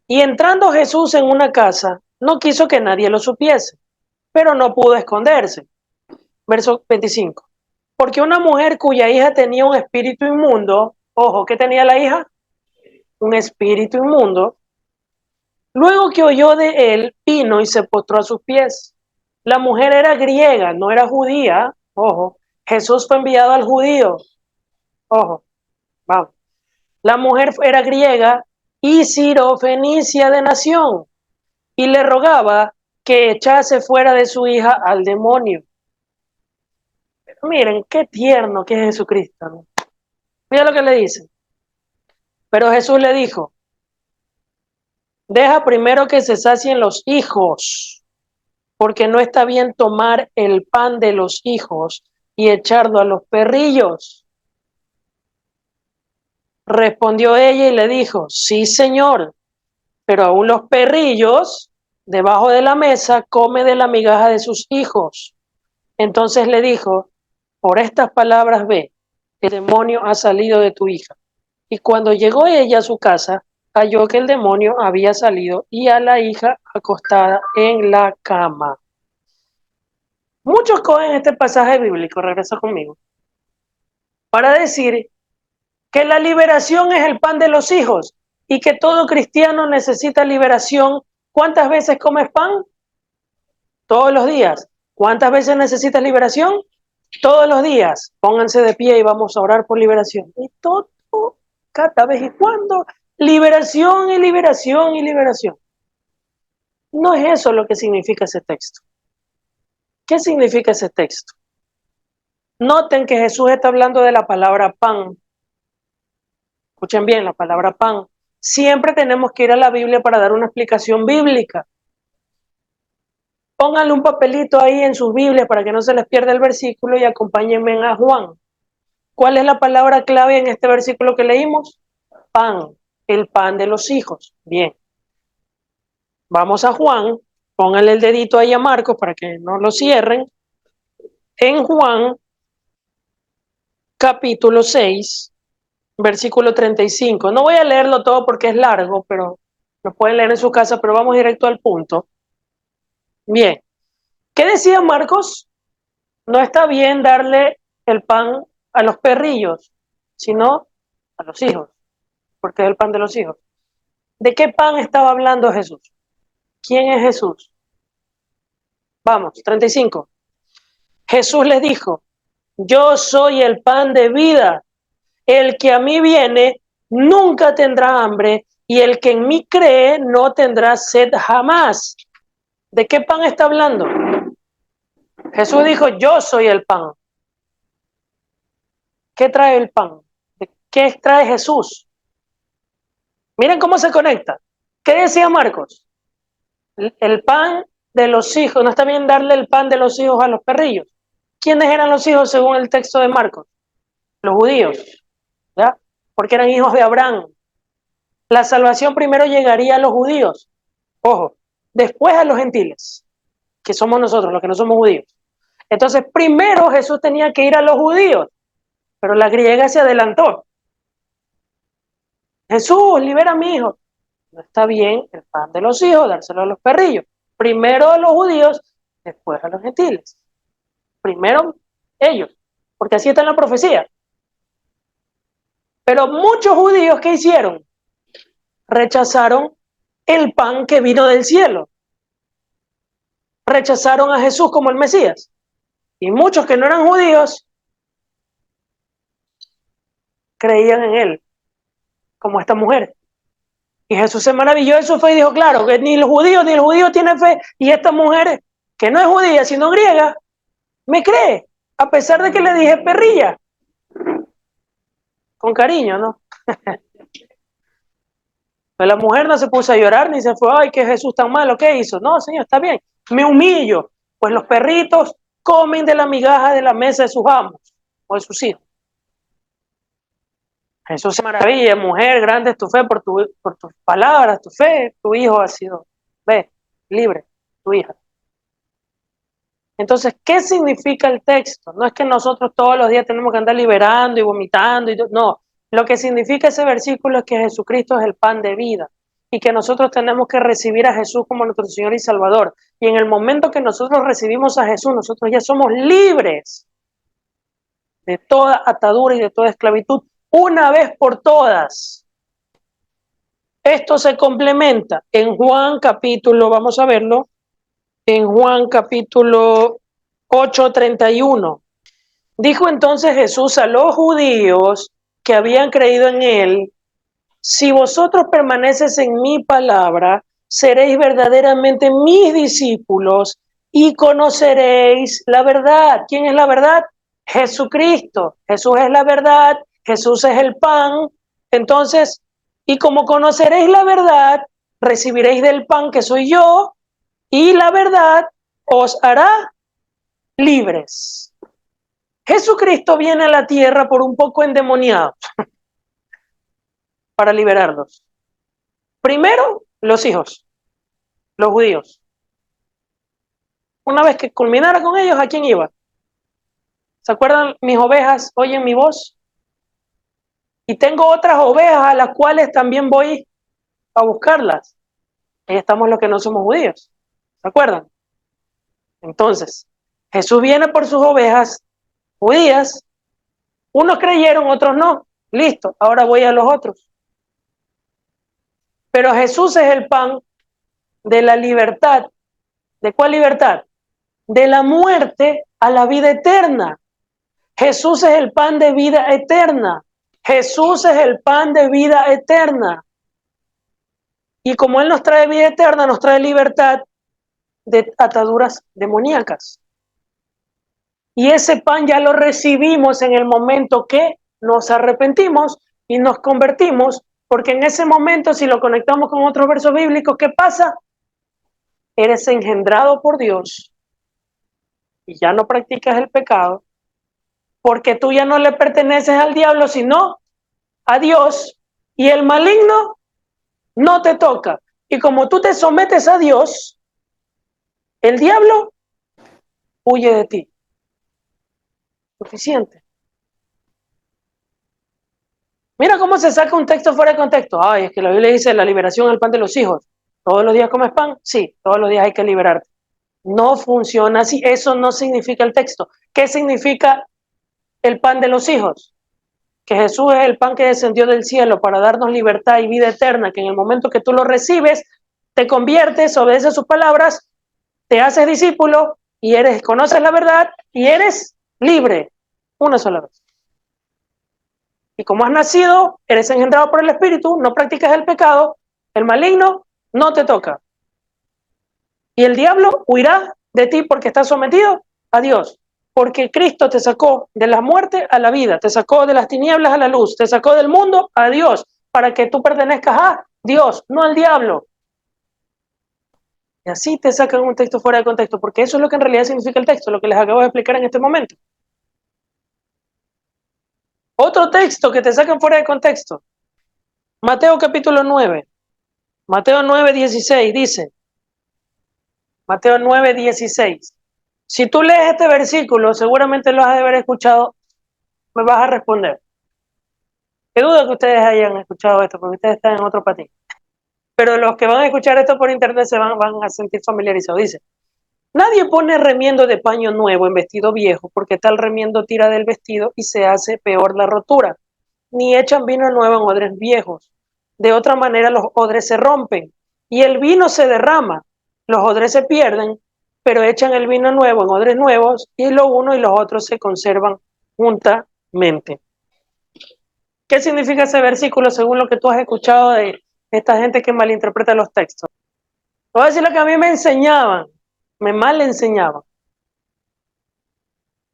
Y entrando Jesús en una casa, no quiso que nadie lo supiese, pero no pudo esconderse. Verso 25. Porque una mujer cuya hija tenía un espíritu inmundo, ojo, ¿qué tenía la hija? Un espíritu inmundo. Luego que oyó de él, vino y se postró a sus pies. La mujer era griega, no era judía, ojo. Jesús fue enviado al judío, ojo, vamos. La mujer era griega y sirofenicia de nación, y le rogaba que echase fuera de su hija al demonio. Pero miren, qué tierno que es Jesucristo, ¿no? Mira lo que le dice. Pero Jesús le dijo, deja primero que se sacien los hijos, porque no está bien tomar el pan de los hijos y echarlo a los perrillos. Respondió ella y le dijo, sí, señor, pero aún los perrillos debajo de la mesa comen de la migaja de sus hijos. Entonces le dijo, por estas palabras ve, el demonio ha salido de tu hija. Y cuando llegó ella a su casa, halló que el demonio había salido y a la hija acostada en la cama. Muchos cogen este pasaje bíblico, regresa conmigo, para decir que la liberación es el pan de los hijos y que todo cristiano necesita liberación. ¿Cuántas veces comes pan? Todos los días. ¿Cuántas veces necesitas liberación? Todos los días. Pónganse de pie y vamos a orar por liberación. Y todo, cada vez y cuando, liberación y liberación y liberación. No es eso lo que significa ese texto. ¿Qué significa ese texto? Noten que Jesús está hablando de la palabra pan. Escuchen bien, la palabra pan. Siempre tenemos que ir a la Biblia para dar una explicación bíblica. Pónganle un papelito ahí en sus Biblias para que no se les pierda el versículo y acompáñenme a Juan. ¿Cuál es la palabra clave en este versículo que leímos? Pan, el pan de los hijos. Bien. Vamos a Juan, pónganle el dedito ahí a Marcos para que no lo cierren. En Juan, capítulo 6, versículo 35. No voy a leerlo todo porque es largo, pero lo pueden leer en su casa, pero vamos directo al punto. Bien. ¿Qué decía Marcos? No está bien darle el pan a los perrillos, sino a los hijos, porque es el pan de los hijos. ¿De qué pan estaba hablando Jesús? ¿Quién es Jesús? Vamos, 35. Jesús les dijo, yo soy el pan de vida. El que a mí viene nunca tendrá hambre y el que en mí cree no tendrá sed jamás. ¿De qué pan está hablando? Jesús dijo, yo soy el pan. ¿Qué trae el pan? ¿Qué trae Jesús? Miren cómo se conecta. ¿Qué decía Marcos? El pan de los hijos. No está bien darle el pan de los hijos a los perrillos. ¿Quiénes eran los hijos según el texto de Marcos? Los judíos, ¿ya? Porque eran hijos de Abraham. La salvación primero llegaría a los judíos. Ojo, después a los gentiles, que somos nosotros, los que no somos judíos. Entonces, primero Jesús tenía que ir a los judíos, pero la griega se adelantó. Jesús, libera a mi hijo. No está bien el pan de los hijos, dárselo a los perrillos. Primero a los judíos, después a los gentiles. Primero ellos, porque así está en la profecía. Pero muchos judíos, ¿qué hicieron? Rechazaron el pan que vino del cielo. Rechazaron a Jesús como el Mesías. Y muchos que no eran judíos creían en él, como esta mujer. Y Jesús se maravilló de su fe y dijo, claro, que ni el judío tiene fe. Y esta mujer, que no es judía, sino griega, me cree, a pesar de que le dije perrilla. Con cariño, ¿no? Pero la mujer no se puso a llorar ni se fue, ay, que Jesús tan malo, ¿qué hizo? No, Señor, está bien, me humillo, pues los perritos comen de la migaja de la mesa de sus amos o de sus hijos. Jesús se maravilla, mujer, grande es tu fe por tus palabras, tu fe, tu hijo ha sido, ve, libre, tu hija. Entonces, ¿qué significa el texto? No es que nosotros todos los días tenemos que andar liberando y vomitando, no. Lo que significa ese versículo es que Jesucristo es el pan de vida y que nosotros tenemos que recibir a Jesús como nuestro Señor y Salvador. Y en el momento que nosotros recibimos a Jesús, nosotros ya somos libres de toda atadura y de toda esclavitud, una vez por todas. Esto se complementa en Juan capítulo, vamos a verlo, en Juan capítulo 8:31. Dijo entonces Jesús a los judíos que habían creído en él, si vosotros permaneces en mi palabra, seréis verdaderamente mis discípulos y conoceréis la verdad. ¿Quién es la verdad? Jesucristo. Jesús es la verdad, Jesús es el pan. Entonces, y como conoceréis la verdad, recibiréis del pan que soy yo, y la verdad os hará libres. Jesucristo viene a la tierra por un poco endemoniado para liberarlos. Primero, los hijos, los judíos. Una vez que culminara con ellos, ¿a quién iba? ¿Se acuerdan? Mis ovejas oyen mi voz. Y tengo otras ovejas a las cuales también voy a buscarlas. Ahí estamos los que no somos judíos. ¿Se acuerdan? Entonces, Jesús viene por sus ovejas judías. Unos creyeron, otros no. Listo, ahora voy a los otros. Pero Jesús es el pan de la libertad. ¿De cuál libertad? De la muerte a la vida eterna. Jesús es el pan de vida eterna. Jesús es el pan de vida eterna. Y como Él nos trae vida eterna, nos trae libertad de ataduras demoníacas. Y ese pan ya lo recibimos en el momento que nos arrepentimos y nos convertimos, porque en ese momento, si lo conectamos con otros versos bíblicos, ¿qué pasa? Eres engendrado por Dios y ya no practicas el pecado, porque tú ya no le perteneces al diablo, sino a Dios, y el maligno no te toca. Y como tú te sometes a Dios, el diablo huye de ti. Suficiente. Mira cómo se saca un texto fuera de contexto. Ay, es que la Biblia dice la liberación al pan de los hijos. ¿Todos los días comes pan? Sí, todos los días hay que liberarte. No funciona así. Eso no significa el texto. ¿Qué significa el pan de los hijos? Que Jesús es el pan que descendió del cielo para darnos libertad y vida eterna, que en el momento que tú lo recibes, te conviertes, obedeces sus palabras, te haces discípulo y conoces la verdad y eres libre una sola vez. Y como has nacido, eres engendrado por el Espíritu, no practicas el pecado, el maligno no te toca. Y el diablo huirá de ti porque estás sometido a Dios. Porque Cristo te sacó de la muerte a la vida, te sacó de las tinieblas a la luz, te sacó del mundo a Dios, para que tú pertenezcas a Dios, no al diablo. Y así te sacan un texto fuera de contexto, porque eso es lo que en realidad significa el texto, lo que les acabo de explicar en este momento. Otro texto que te sacan fuera de contexto. Mateo capítulo 9. Mateo 9:16 dice. Mateo 9:16. Si tú lees este versículo, seguramente lo has de haber escuchado, me vas a responder. Qué duda que ustedes hayan escuchado esto, porque ustedes están en otro país. Pero los que van a escuchar esto por internet se van a sentir familiarizados. Dice, nadie pone remiendo de paño nuevo en vestido viejo, porque tal remiendo tira del vestido y se hace peor la rotura. Ni echan vino nuevo en odres viejos. De otra manera los odres se rompen y el vino se derrama. Los odres se pierden, pero echan el vino nuevo en odres nuevos y lo uno y los otros se conservan juntamente. ¿Qué significa ese versículo según lo que tú has escuchado de esta gente que malinterpreta los textos? Te voy a decir lo que a mí me enseñaban, me mal enseñaban.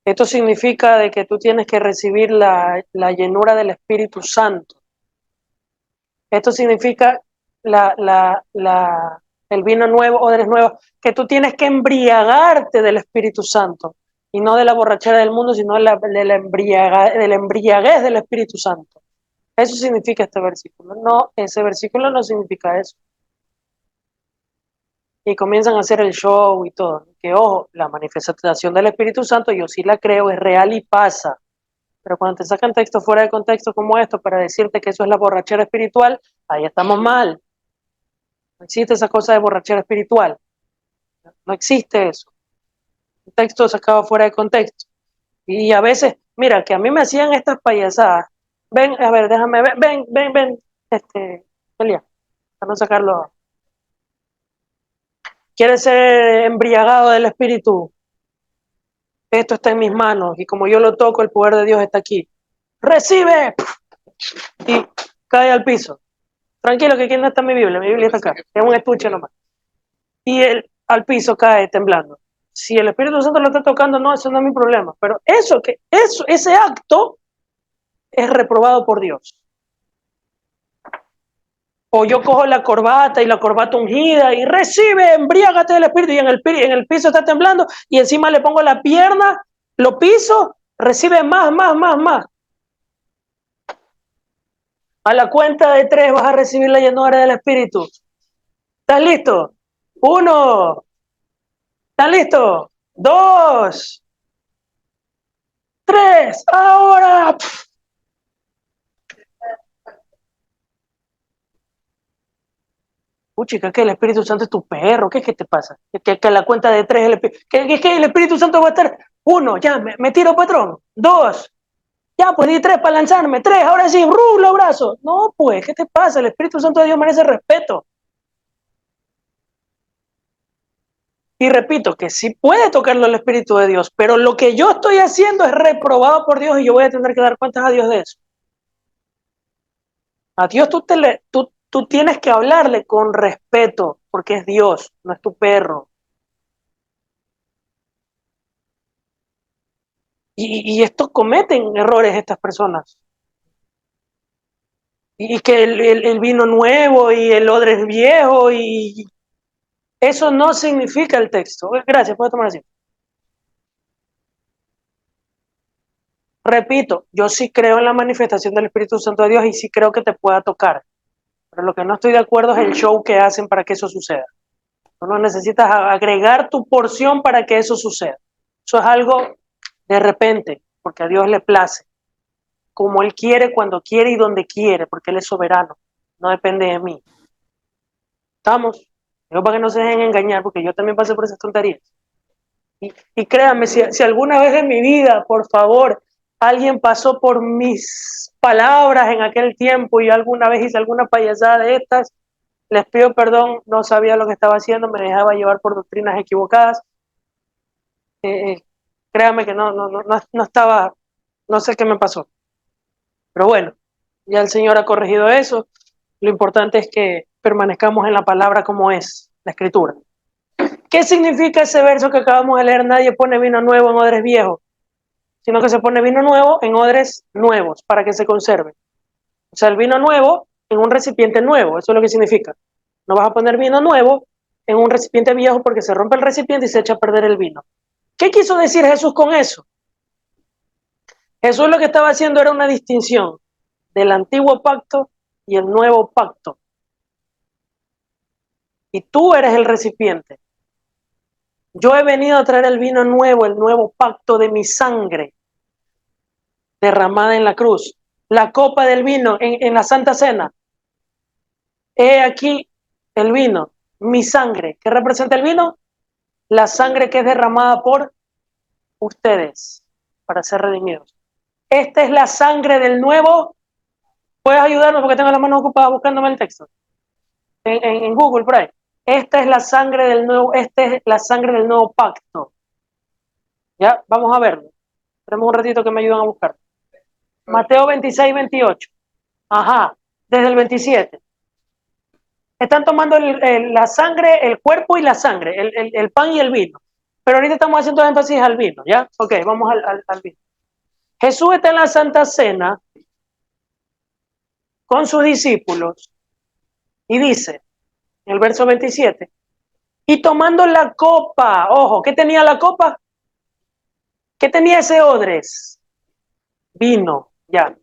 Esto significa de que tú tienes que recibir la llenura del Espíritu Santo. Esto significa el vino nuevo, odres nuevos, que tú tienes que embriagarte del Espíritu Santo y no de la borrachera del mundo, sino de la embriaguez del Espíritu Santo. Eso significa este versículo. No, ese versículo no significa eso. Y comienzan a hacer el show y todo. Que ojo, la manifestación del Espíritu Santo yo sí la creo, es real y pasa. Pero cuando te sacan textos fuera de contexto como esto para decirte que eso es la borrachera espiritual, ahí estamos mal. No existe esa cosa de borrachera espiritual. No existe eso. Un texto sacado fuera de contexto. Y a veces, mira, que a mí me hacían estas payasadas. Ven, a ver, déjame ver, ven, Elia, para no sacarlo. ¿Quieres ser embriagado del Espíritu? Esto está en mis manos y como yo lo toco, el poder de Dios está aquí. ¡Recibe! Y cae al piso. Tranquilo, que aquí no está mi Biblia está acá, es un estuche nomás. Y él al piso cae temblando. Si el Espíritu Santo lo está tocando, no, eso no es mi problema. Pero ese acto es reprobado por Dios. O yo cojo la corbata y la corbata ungida y recibe, embriágate del Espíritu y en el piso está temblando y encima le pongo la pierna, lo piso, recibe más. A la cuenta de 3 vas a recibir la llenura del Espíritu. ¿Estás listo? 1. ¿Estás listo? 2. 3. Ahora. Chica, que el Espíritu Santo es tu perro. ¿Qué es que te pasa? Que a la cuenta de 3 que el Espíritu Santo va a estar. 1, ya, me tiro, patrón. 2. Ya, pues di 3 para lanzarme. 3, ahora sí, los brazos. No, pues, ¿qué te pasa? El Espíritu Santo de Dios merece respeto. Y repito, que sí puede tocarlo el Espíritu de Dios, pero lo que yo estoy haciendo es reprobado por Dios y yo voy a tener que dar cuentas a Dios de eso. A Dios tú tienes que hablarle con respeto, porque es Dios, no es tu perro. Y estos cometen errores estas personas. Y que el vino nuevo y el odre viejo, y eso no significa el texto. Gracias, puedes tomar así. Repito, yo sí creo en la manifestación del Espíritu Santo de Dios y sí creo que te pueda tocar. Pero lo que no estoy de acuerdo es el show que hacen para que eso suceda. Tú no necesitas agregar tu porción para que eso suceda. Eso es algo de repente, porque a Dios le place. Como Él quiere, cuando quiere y donde quiere, porque Él es soberano. No depende de mí. ¿Estamos? Digo, para que no se dejen engañar, porque yo también pasé por esas tonterías. Y créanme, si alguna vez en mi vida, por favor, alguien pasó por mis palabras en aquel tiempo y alguna vez hice alguna payasada de estas, les pido perdón, no sabía lo que estaba haciendo, me dejaba llevar por doctrinas equivocadas. Créanme que no estaba, no sé qué me pasó. Pero bueno, ya el Señor ha corregido eso. Lo importante es que permanezcamos en la palabra como es, la Escritura. ¿Qué significa ese verso que acabamos de leer? Nadie pone vino nuevo en odres viejos, sino que se pone vino nuevo en odres nuevos para que se conserve. O sea, el vino nuevo en un recipiente nuevo, eso es lo que significa. No vas a poner vino nuevo en un recipiente viejo porque se rompe el recipiente y se echa a perder el vino. ¿Qué quiso decir Jesús con eso? Jesús lo que estaba haciendo era una distinción del antiguo pacto y el nuevo pacto. Y tú eres el recipiente. Yo he venido a traer el vino nuevo, el nuevo pacto de mi sangre derramada en la cruz. La copa del vino en la Santa Cena. He aquí el vino, mi sangre. ¿Qué representa el vino? La sangre que es derramada por ustedes para ser redimidos. Esta es la sangre del nuevo. ¿Puedes ayudarme porque tengo las manos ocupadas buscándome el texto? En Google, por ahí. Esta es la sangre del nuevo pacto. Ya, vamos a verlo. Tenemos un ratito que me ayudan a buscar. Mateo 26, 28. Ajá, desde el 27. Están tomando la sangre, el cuerpo y la sangre, el pan y el vino. Pero ahorita estamos haciendo énfasis al vino, ¿ya? Ok, vamos al vino. Jesús está en la Santa Cena con sus discípulos y dice, en el verso 27, y tomando la copa, ojo, ¿qué tenía la copa? ¿Qué tenía ese odres? Vino, ya.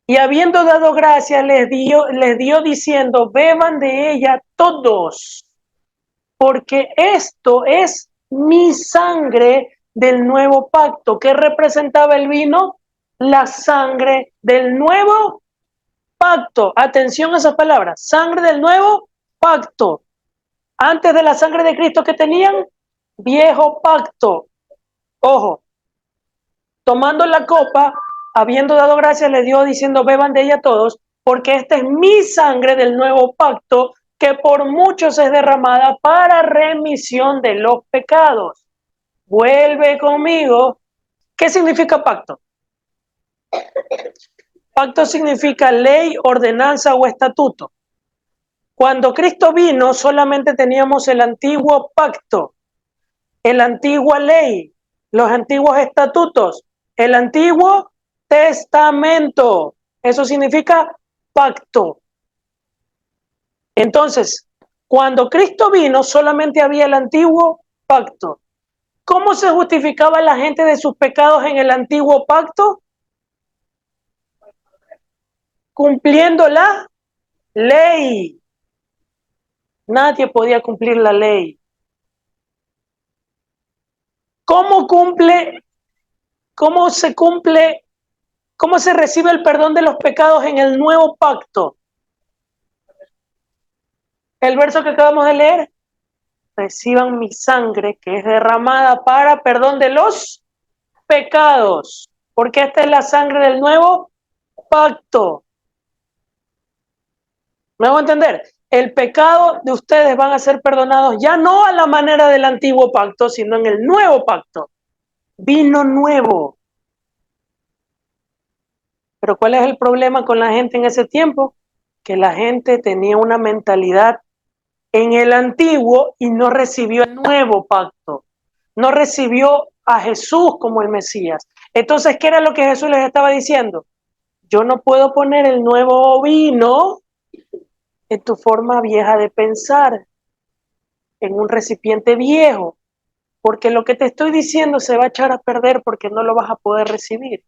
Y habiendo dado gracias, les dio diciendo, beban de ella todos, porque esto es mi sangre del nuevo pacto. ¿Qué representaba el vino? La sangre del nuevo pacto. Atención a esas palabras. Sangre del nuevo pacto. Antes de la sangre de Cristo que tenían, viejo pacto. Ojo, tomando la copa, habiendo dado gracias, le dio diciendo, beban de ella todos, porque esta es mi sangre del nuevo pacto, que por muchos es derramada para remisión de los pecados. Vuelve conmigo. ¿Qué significa pacto? Pacto significa ley, ordenanza o estatuto. Cuando Cristo vino, solamente teníamos el antiguo pacto, la antigua ley, los antiguos estatutos, el antiguo testamento. Eso significa pacto. Entonces, cuando Cristo vino, solamente había el antiguo pacto. ¿Cómo se justificaba la gente de sus pecados en el antiguo pacto? Cumpliendo la ley. Nadie podía cumplir la ley. ¿Cómo se cumple, cómo se recibe el perdón de los pecados en el nuevo pacto? El verso que acabamos de leer, reciban mi sangre que es derramada para perdón de los pecados, porque esta es la sangre del nuevo pacto. ¿Me hago entender? El pecado de ustedes van a ser perdonados ya no a la manera del antiguo pacto, sino en el nuevo pacto. Vino nuevo. Pero ¿cuál es el problema con la gente en ese tiempo? Que la gente tenía una mentalidad en el antiguo y no recibió el nuevo pacto. No recibió a Jesús como el Mesías. Entonces, ¿qué era lo que Jesús les estaba diciendo? Yo no puedo poner el nuevo vino en tu forma vieja de pensar, en un recipiente viejo, porque lo que te estoy diciendo se va a echar a perder porque no lo vas a poder recibir.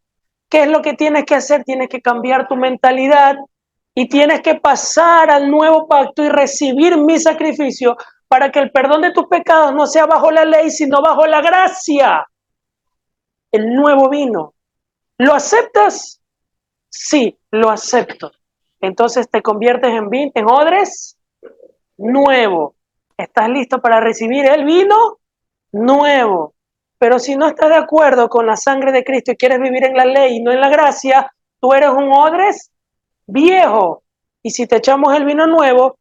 ¿Qué es lo que tienes que hacer? Tienes que cambiar tu mentalidad y tienes que pasar al nuevo pacto y recibir mi sacrificio para que el perdón de tus pecados no sea bajo la ley, sino bajo la gracia. El nuevo vino. ¿Lo aceptas? Sí, lo acepto. Entonces te conviertes en odres nuevo. ¿Estás listo para recibir el vino nuevo? Pero si no estás de acuerdo con la sangre de Cristo y quieres vivir en la ley y no en la gracia, tú eres un odres viejo. Y si te echamos el vino nuevo,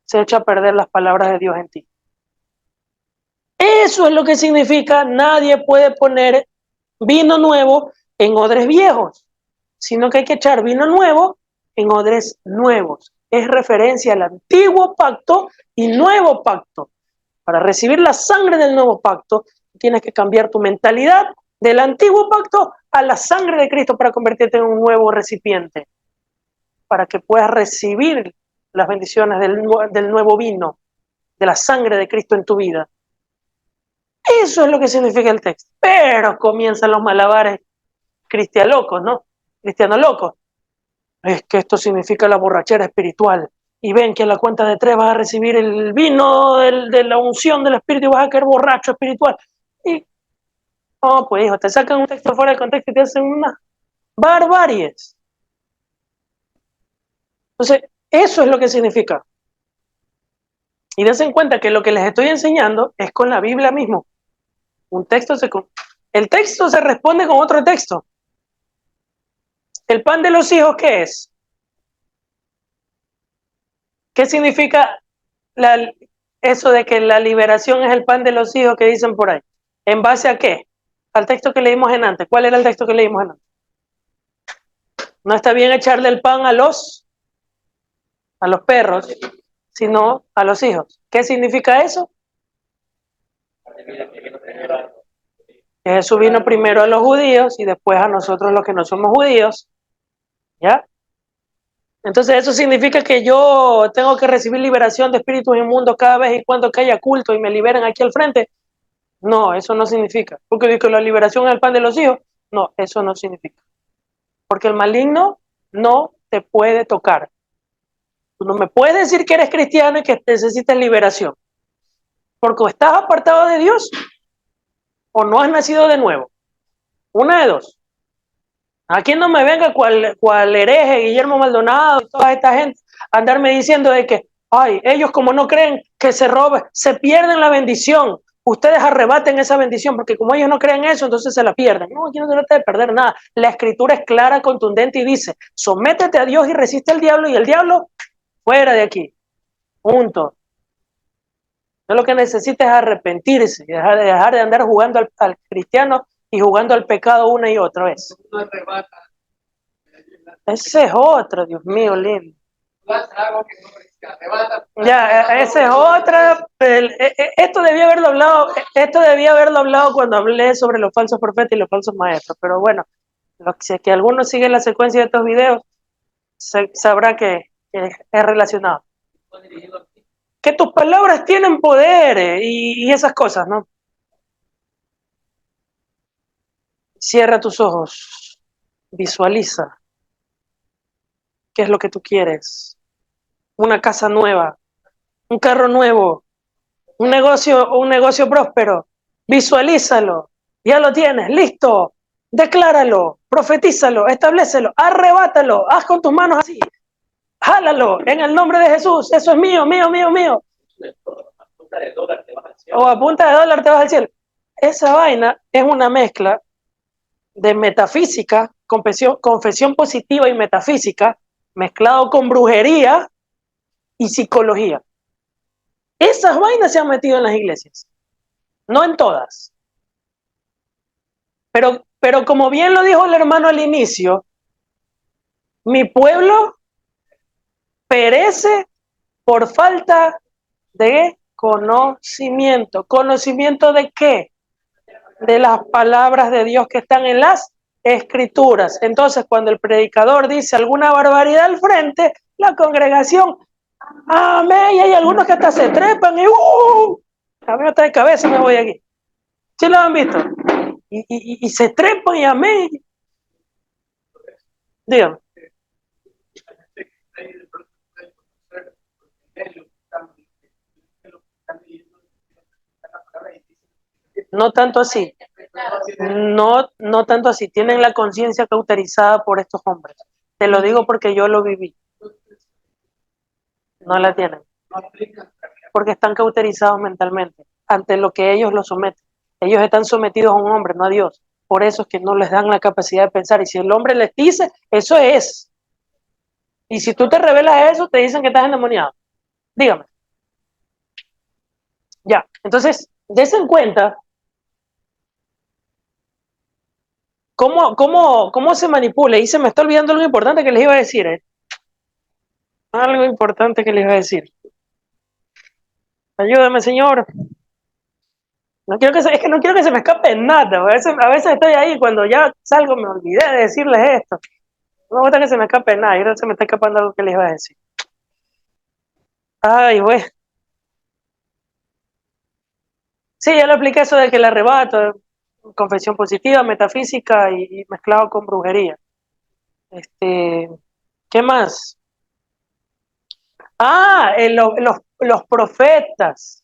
se echa a perder las palabras de Dios en ti. Eso es lo que significa: nadie puede poner vino nuevo en odres viejos, sino que hay que echar vino nuevo en odres nuevos. Es referencia al antiguo pacto y nuevo pacto. Para recibir la sangre del nuevo pacto, tienes que cambiar tu mentalidad del antiguo pacto a la sangre de Cristo para convertirte en un nuevo recipiente, para que puedas recibir las bendiciones del nuevo vino, de la sangre de Cristo en tu vida. Eso es lo que significa el texto. Pero comienzan los malabares cristianos, ¿no? Cristianos locos. Es que esto significa la borrachera espiritual. Y ven que a la cuenta de 3 vas a recibir el vino de la unción del Espíritu y vas a caer borracho espiritual. Y, oh, pues hijo, te sacan un texto fuera de contexto y te hacen unas barbaries. Entonces, eso es lo que significa. Y dense en cuenta que lo que les estoy enseñando es con la Biblia mismo. El texto se responde con otro texto. ¿El pan de los hijos qué es? ¿Qué significa eso de que la liberación es el pan de los hijos que dicen por ahí? ¿En base a qué? Al texto que leímos en antes. ¿Cuál era el texto que leímos en antes? No está bien echarle el pan a los perros, sino a los hijos. ¿Qué significa eso? Que Jesús vino primero a los judíos y después a nosotros los que no somos judíos. ¿Ya? Entonces eso significa que yo tengo que recibir liberación de espíritus inmundos cada vez y cuando que haya culto y me liberen aquí al frente. No, eso no significa. Porque dice que la liberación es el pan de los hijos. No, eso no significa. Porque el maligno no te puede tocar. Tú no me puedes decir que eres cristiano y que necesitas liberación. Porque o estás apartado de Dios o no has nacido de nuevo. Una de dos. Aquí no me venga cual hereje, Guillermo Maldonado y toda esta gente a andarme diciendo de que, ay, ellos como no creen que se robe, se pierden la bendición. Ustedes arrebaten esa bendición porque como ellos no creen eso, entonces se la pierden. No, aquí no se trata de perder nada. La escritura es clara, contundente y dice: sométete a Dios y resiste al diablo y el diablo fuera de aquí. Punto. No, lo que necesita es arrepentirse y dejar de andar jugando al cristiano y jugando al pecado una y otra vez. Ese es otro, Dios mío, lindo. Ya, esa es otra. Esto debía haberlo hablado cuando hablé sobre los falsos profetas y los falsos maestros. Pero bueno, si es que alguno sigue la secuencia de estos videos, sabrá que es relacionado. Que tus palabras tienen poder y esas cosas, ¿no? Cierra tus ojos, visualiza qué es lo que tú quieres. Una casa nueva, un carro nuevo, un negocio próspero. Visualízalo, ya lo tienes, listo. Decláralo, profetízalo, establécelo, arrebátalo, haz con tus manos así, jálalo en el nombre de Jesús. Eso es mío, mío, mío, mío. O a punta de dólar te vas al cielo. Esa vaina es una mezcla de metafísica, confesión positiva y metafísica, mezclado con brujería y psicología. Esas vainas se han metido en las iglesias, no en todas. Pero como bien lo dijo el hermano al inicio, mi pueblo perece por falta de conocimiento. ¿Conocimiento de qué? De las palabras de Dios que están en las escrituras. Entonces, cuando el predicador dice alguna barbaridad al frente, la congregación, amén, y hay algunos que hasta se trepan y a mí no está de cabeza, me voy aquí. ¿Sí lo han visto? Y se trepan y amén. Dígame. No tanto así. No tanto así. Tienen la conciencia cauterizada por estos hombres. Te lo digo porque yo lo viví. No la tienen. Porque están cauterizados mentalmente ante lo que ellos lo someten. Ellos están sometidos a un hombre, no a Dios. Por eso es que no les dan la capacidad de pensar. Y si el hombre les dice, eso es. Y si tú te revelas a eso, te dicen que estás endemoniado. Dígame. Ya. Entonces, des en cuenta cómo se manipula. Y se me está olvidando algo importante que les iba a decir. Algo importante que les iba a decir. Ayúdame, Señor. Es que no quiero que se me escape nada. A veces estoy ahí, cuando ya salgo me olvidé de decirles esto. No me gusta que se me escape nada, y ahora se me está escapando algo que les iba a decir. Ay, güey. Sí, ya lo expliqué eso de que el arrebato, confesión positiva, metafísica y mezclado con brujería. ¿Qué más? Los profetas.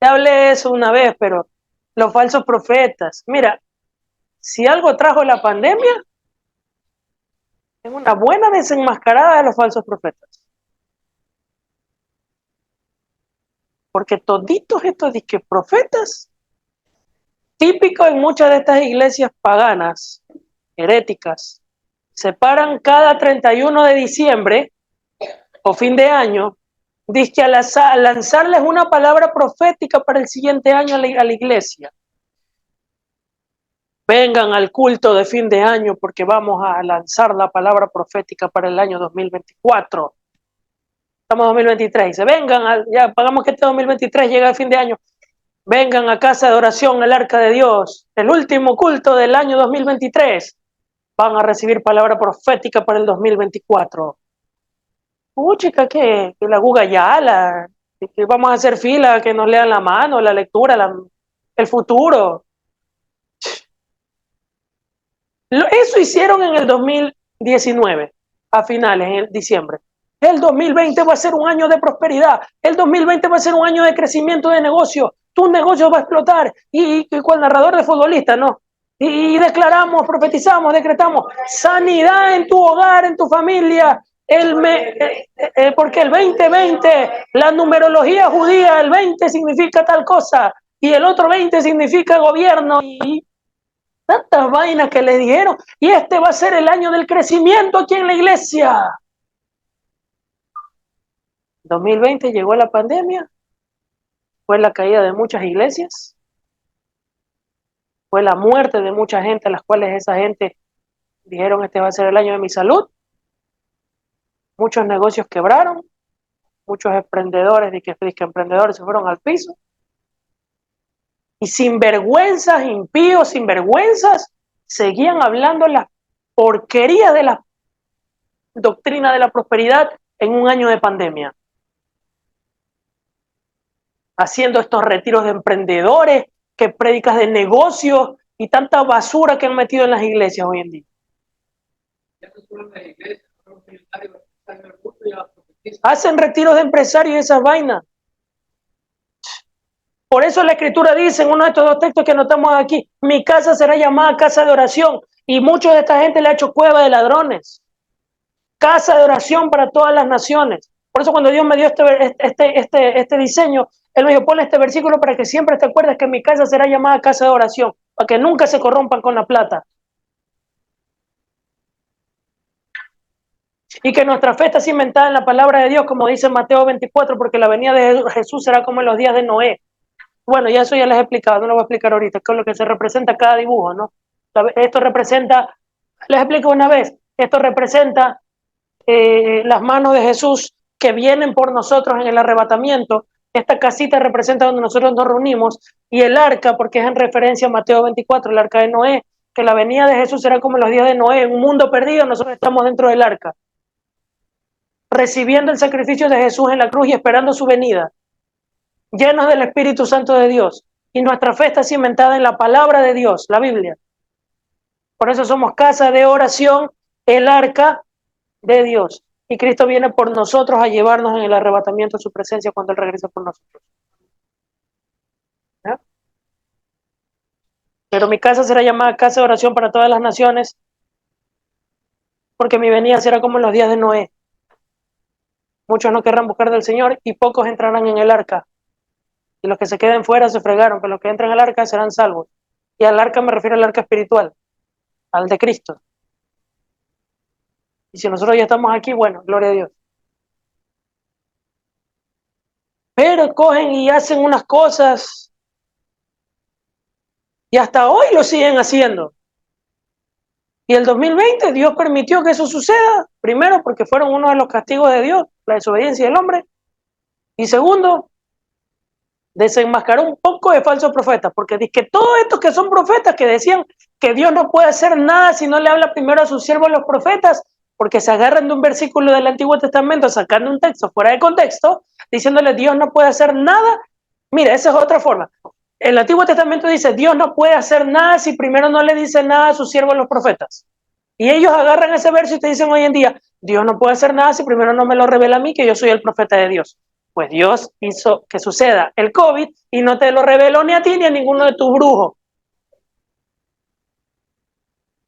Ya hablé de eso una vez, pero los falsos profetas. Mira, si algo trajo la pandemia, es una buena desenmascarada de los falsos profetas. Porque toditos estos disque profetas, típicos en muchas de estas iglesias paganas, heréticas, se paran cada 31 de diciembre o fin de año, dice a lanzarles una palabra profética para el siguiente año a la iglesia. Vengan al culto de fin de año porque vamos a lanzar la palabra profética para el año 2024. Estamos en 2023. Dice, vengan, ya pagamos que este 2023 llega el fin de año. Vengan a casa de oración, el arca de Dios, el último culto del año 2023. Van a recibir palabra profética para el 2024. Chica, que la guga ya, que vamos a hacer fila, que nos lean la mano, la lectura, el futuro. Eso hicieron en el 2019, a finales, en diciembre. El 2020 va a ser un año de prosperidad. El 2020 va a ser un año de crecimiento de negocio. Tu negocio va a explotar. Y con el narrador de futbolista, ¿no? Y declaramos, profetizamos, decretamos sanidad en tu hogar, en tu familia. Porque el 2020, la numerología judía, el 20 significa tal cosa y el otro 20 significa gobierno y tantas vainas que le dijeron. Y este va a ser el año del crecimiento aquí en la iglesia. 2020 llegó la pandemia, fue la caída de muchas iglesias, fue la muerte de mucha gente, a las cuales esa gente dijeron este va a ser el año de mi salud. Muchos negocios quebraron, Muchos emprendedores, de que emprendedores se fueron al piso. Y sinvergüenzas, impíos, sinvergüenzas, seguían hablando la porquería de la doctrina de la prosperidad en un año de pandemia. Haciendo estos retiros de emprendedores, que predicas de negocios y tanta basura que han metido en las iglesias hoy en día. Hacen retiros de empresarios y esas vainas. Por eso la Escritura dice en uno de estos dos textos que anotamos aquí: mi casa será llamada casa de oración. Y muchos de esta gente le ha hecho cueva de ladrones. Casa de oración para todas las naciones. Por eso cuando Dios me dio este diseño, Él me dijo: ponle este versículo para que siempre te acuerdes que mi casa será llamada casa de oración, para que nunca se corrompan con la plata. Y que nuestra fe está cimentada en la palabra de Dios, como dice Mateo 24, porque la venida de Jesús será como en los días de Noé. Bueno, ya eso ya les he explicado, no lo voy a explicar ahorita, que es lo que se representa cada dibujo, ¿no? Esto representa, les explico una vez, esto representa las manos de Jesús que vienen por nosotros en el arrebatamiento. Esta casita representa donde nosotros nos reunimos, y el arca, porque es en referencia a Mateo 24, el arca de Noé, que la venida de Jesús será como en los días de Noé, en un mundo perdido, nosotros estamos dentro del arca, recibiendo el sacrificio de Jesús en la cruz y esperando su venida, llenos del Espíritu Santo de Dios. Y nuestra fe está cimentada en la palabra de Dios, la Biblia. Por eso somos casa de oración, el arca de Dios. Y Cristo viene por nosotros a llevarnos en el arrebatamiento de su presencia cuando Él regrese por nosotros. ¿Ya? Pero mi casa será llamada casa de oración para todas las naciones, porque mi venida será como en los días de Noé. Muchos no querrán buscar del Señor y pocos entrarán en el arca. Y los que se queden fuera se fregaron, pero los que entran al arca serán salvos. Y al arca me refiero al arca espiritual, al de Cristo. Y si nosotros ya estamos aquí, bueno, gloria a Dios. Pero cogen y hacen unas cosas y hasta hoy lo siguen haciendo. Y el 2020 Dios permitió que eso suceda, primero porque fueron uno de los castigos de Dios, la desobediencia del hombre, y segundo, desenmascaró un poco de falsos profetas, porque dice que todos estos que son profetas, que decían que Dios no puede hacer nada si no le habla primero a sus siervos los profetas, porque se agarran de un versículo del Antiguo Testamento, sacando un texto fuera de contexto, diciéndole Dios no puede hacer nada. Mira, esa es otra forma. El Antiguo Testamento dice Dios no puede hacer nada si primero no le dice nada a sus siervos los profetas. Y ellos agarran ese verso y te dicen hoy en día, Dios no puede hacer nada si primero no me lo revela a mí, que yo soy el profeta de Dios. Pues Dios hizo que suceda el COVID y no te lo reveló ni a ti ni a ninguno de tus brujos.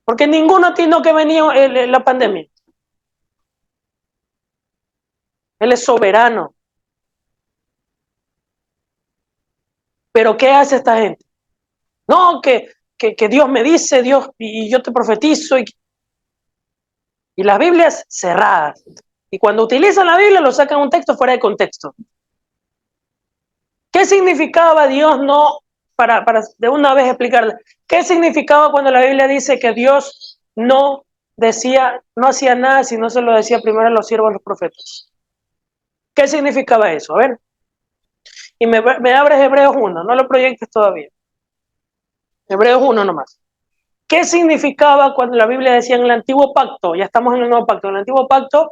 Porque ninguno atinó que venía la pandemia. Él es soberano. Pero ¿qué hace esta gente? No, que Dios me dice, Dios, y yo te profetizo. Y las Biblias cerradas. Y cuando utilizan la Biblia, lo sacan un texto fuera de contexto. ¿Qué significaba Dios no, para de una vez explicarle, qué significaba cuando la Biblia dice que Dios no hacía nada si no se lo decía primero a los siervos de los profetas? ¿Qué significaba eso? A ver. Y me abres Hebreos 1, no lo proyectes todavía. Hebreos 1 nomás. ¿Qué significaba cuando la Biblia decía en el antiguo pacto? Ya estamos en el nuevo pacto. En el antiguo pacto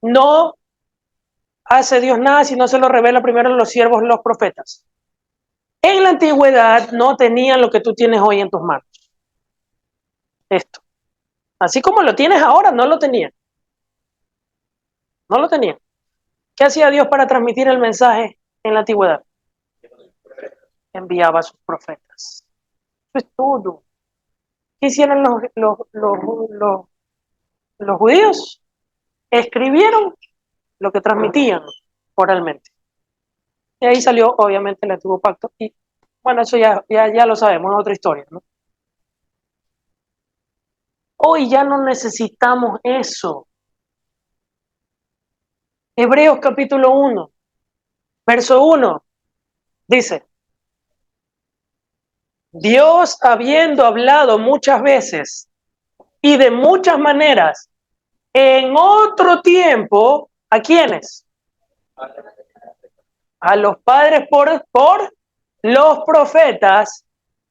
no hace Dios nada si no se lo revela primero a los siervos, los profetas. En la antigüedad no tenían lo que tú tienes hoy en tus manos. Esto. Así como lo tienes ahora, no lo tenían. No lo tenían. ¿Qué hacía Dios para transmitir el mensaje en la antigüedad? Enviaba a sus profetas. Eso es todo. ¿Qué hicieron los judíos? Escribieron lo que transmitían oralmente. Y ahí salió, obviamente, el antiguo pacto. Y bueno, eso ya lo sabemos, es otra historia, ¿no? Hoy ya no necesitamos eso. Hebreos capítulo 1, verso 1, dice: Dios, habiendo hablado muchas veces y de muchas maneras en otro tiempo, ¿a quiénes? A los padres por los profetas.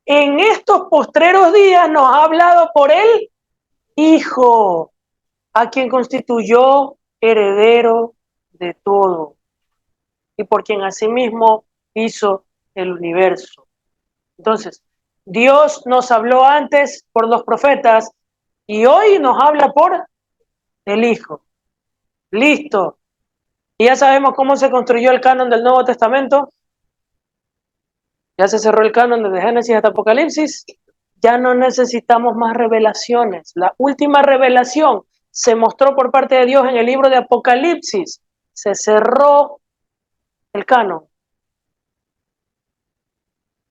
En estos postreros días nos ha hablado por el Hijo, a quien constituyó heredero de todo y por quien asimismo hizo el universo. Entonces, Dios nos habló antes por los profetas y hoy nos habla por el Hijo. Listo. Y ya sabemos cómo se construyó el canon del Nuevo Testamento. Ya se cerró el canon desde Génesis hasta Apocalipsis. Ya no necesitamos más revelaciones. La última revelación se mostró por parte de Dios en el libro de Apocalipsis. Se cerró el canon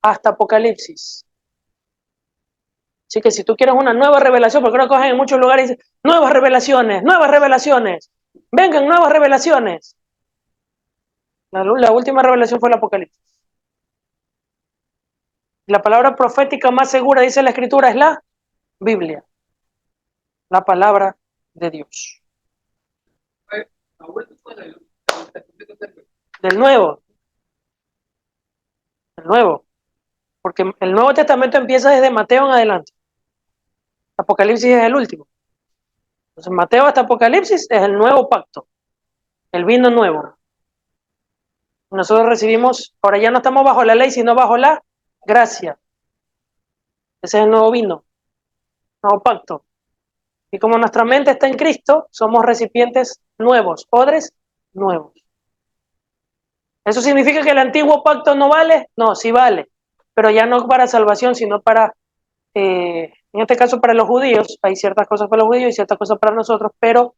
hasta Apocalipsis. Así que si tú quieres una nueva revelación, porque ahora cogen en muchos lugares y dicen, nuevas revelaciones, vengan nuevas revelaciones. La última revelación fue el Apocalipsis. La palabra profética más segura, dice la Escritura, es la Biblia, la palabra de Dios. Del Nuevo, porque el Nuevo Testamento empieza desde Mateo en adelante. Apocalipsis es el último. Entonces Mateo hasta Apocalipsis es el nuevo pacto, el vino nuevo. Nosotros recibimos, ahora ya no estamos bajo la ley, sino bajo la gracia. Ese es el nuevo vino, nuevo pacto. Y como nuestra mente está en Cristo, somos recipientes nuevos, odres nuevos. ¿Eso significa que el antiguo pacto no vale? No, sí vale, pero ya no para salvación, sino para, en este caso para los judíos. Hay ciertas cosas para los judíos y ciertas cosas para nosotros, pero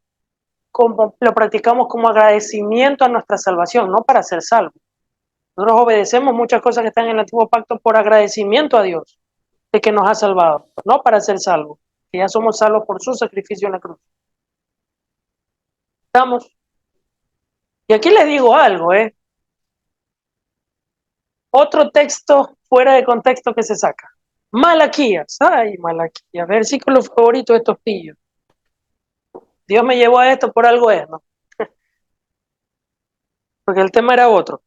como lo practicamos como agradecimiento a nuestra salvación, no para ser salvos. Nosotros obedecemos muchas cosas que están en el antiguo pacto por agradecimiento a Dios de que nos ha salvado, no para ser salvos, que ya somos salvos por su sacrificio en la cruz. ¿Estamos? Y aquí les digo algo, otro texto fuera de contexto que se saca. Malaquías, ay, Malaquías, versículo favorito de estos pillos. Dios me llevó a esto por algo ¿no? Porque el tema era otro.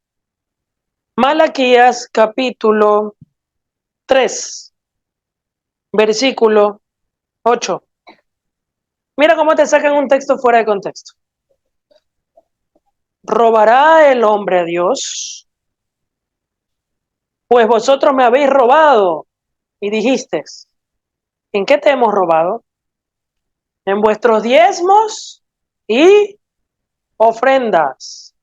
Malaquías capítulo 3, versículo 8. Mira cómo te sacan un texto fuera de contexto. ¿Robará el hombre a Dios? Pues vosotros me habéis robado. Y dijisteis, ¿en qué te hemos robado? En vuestros diezmos y ofrendas.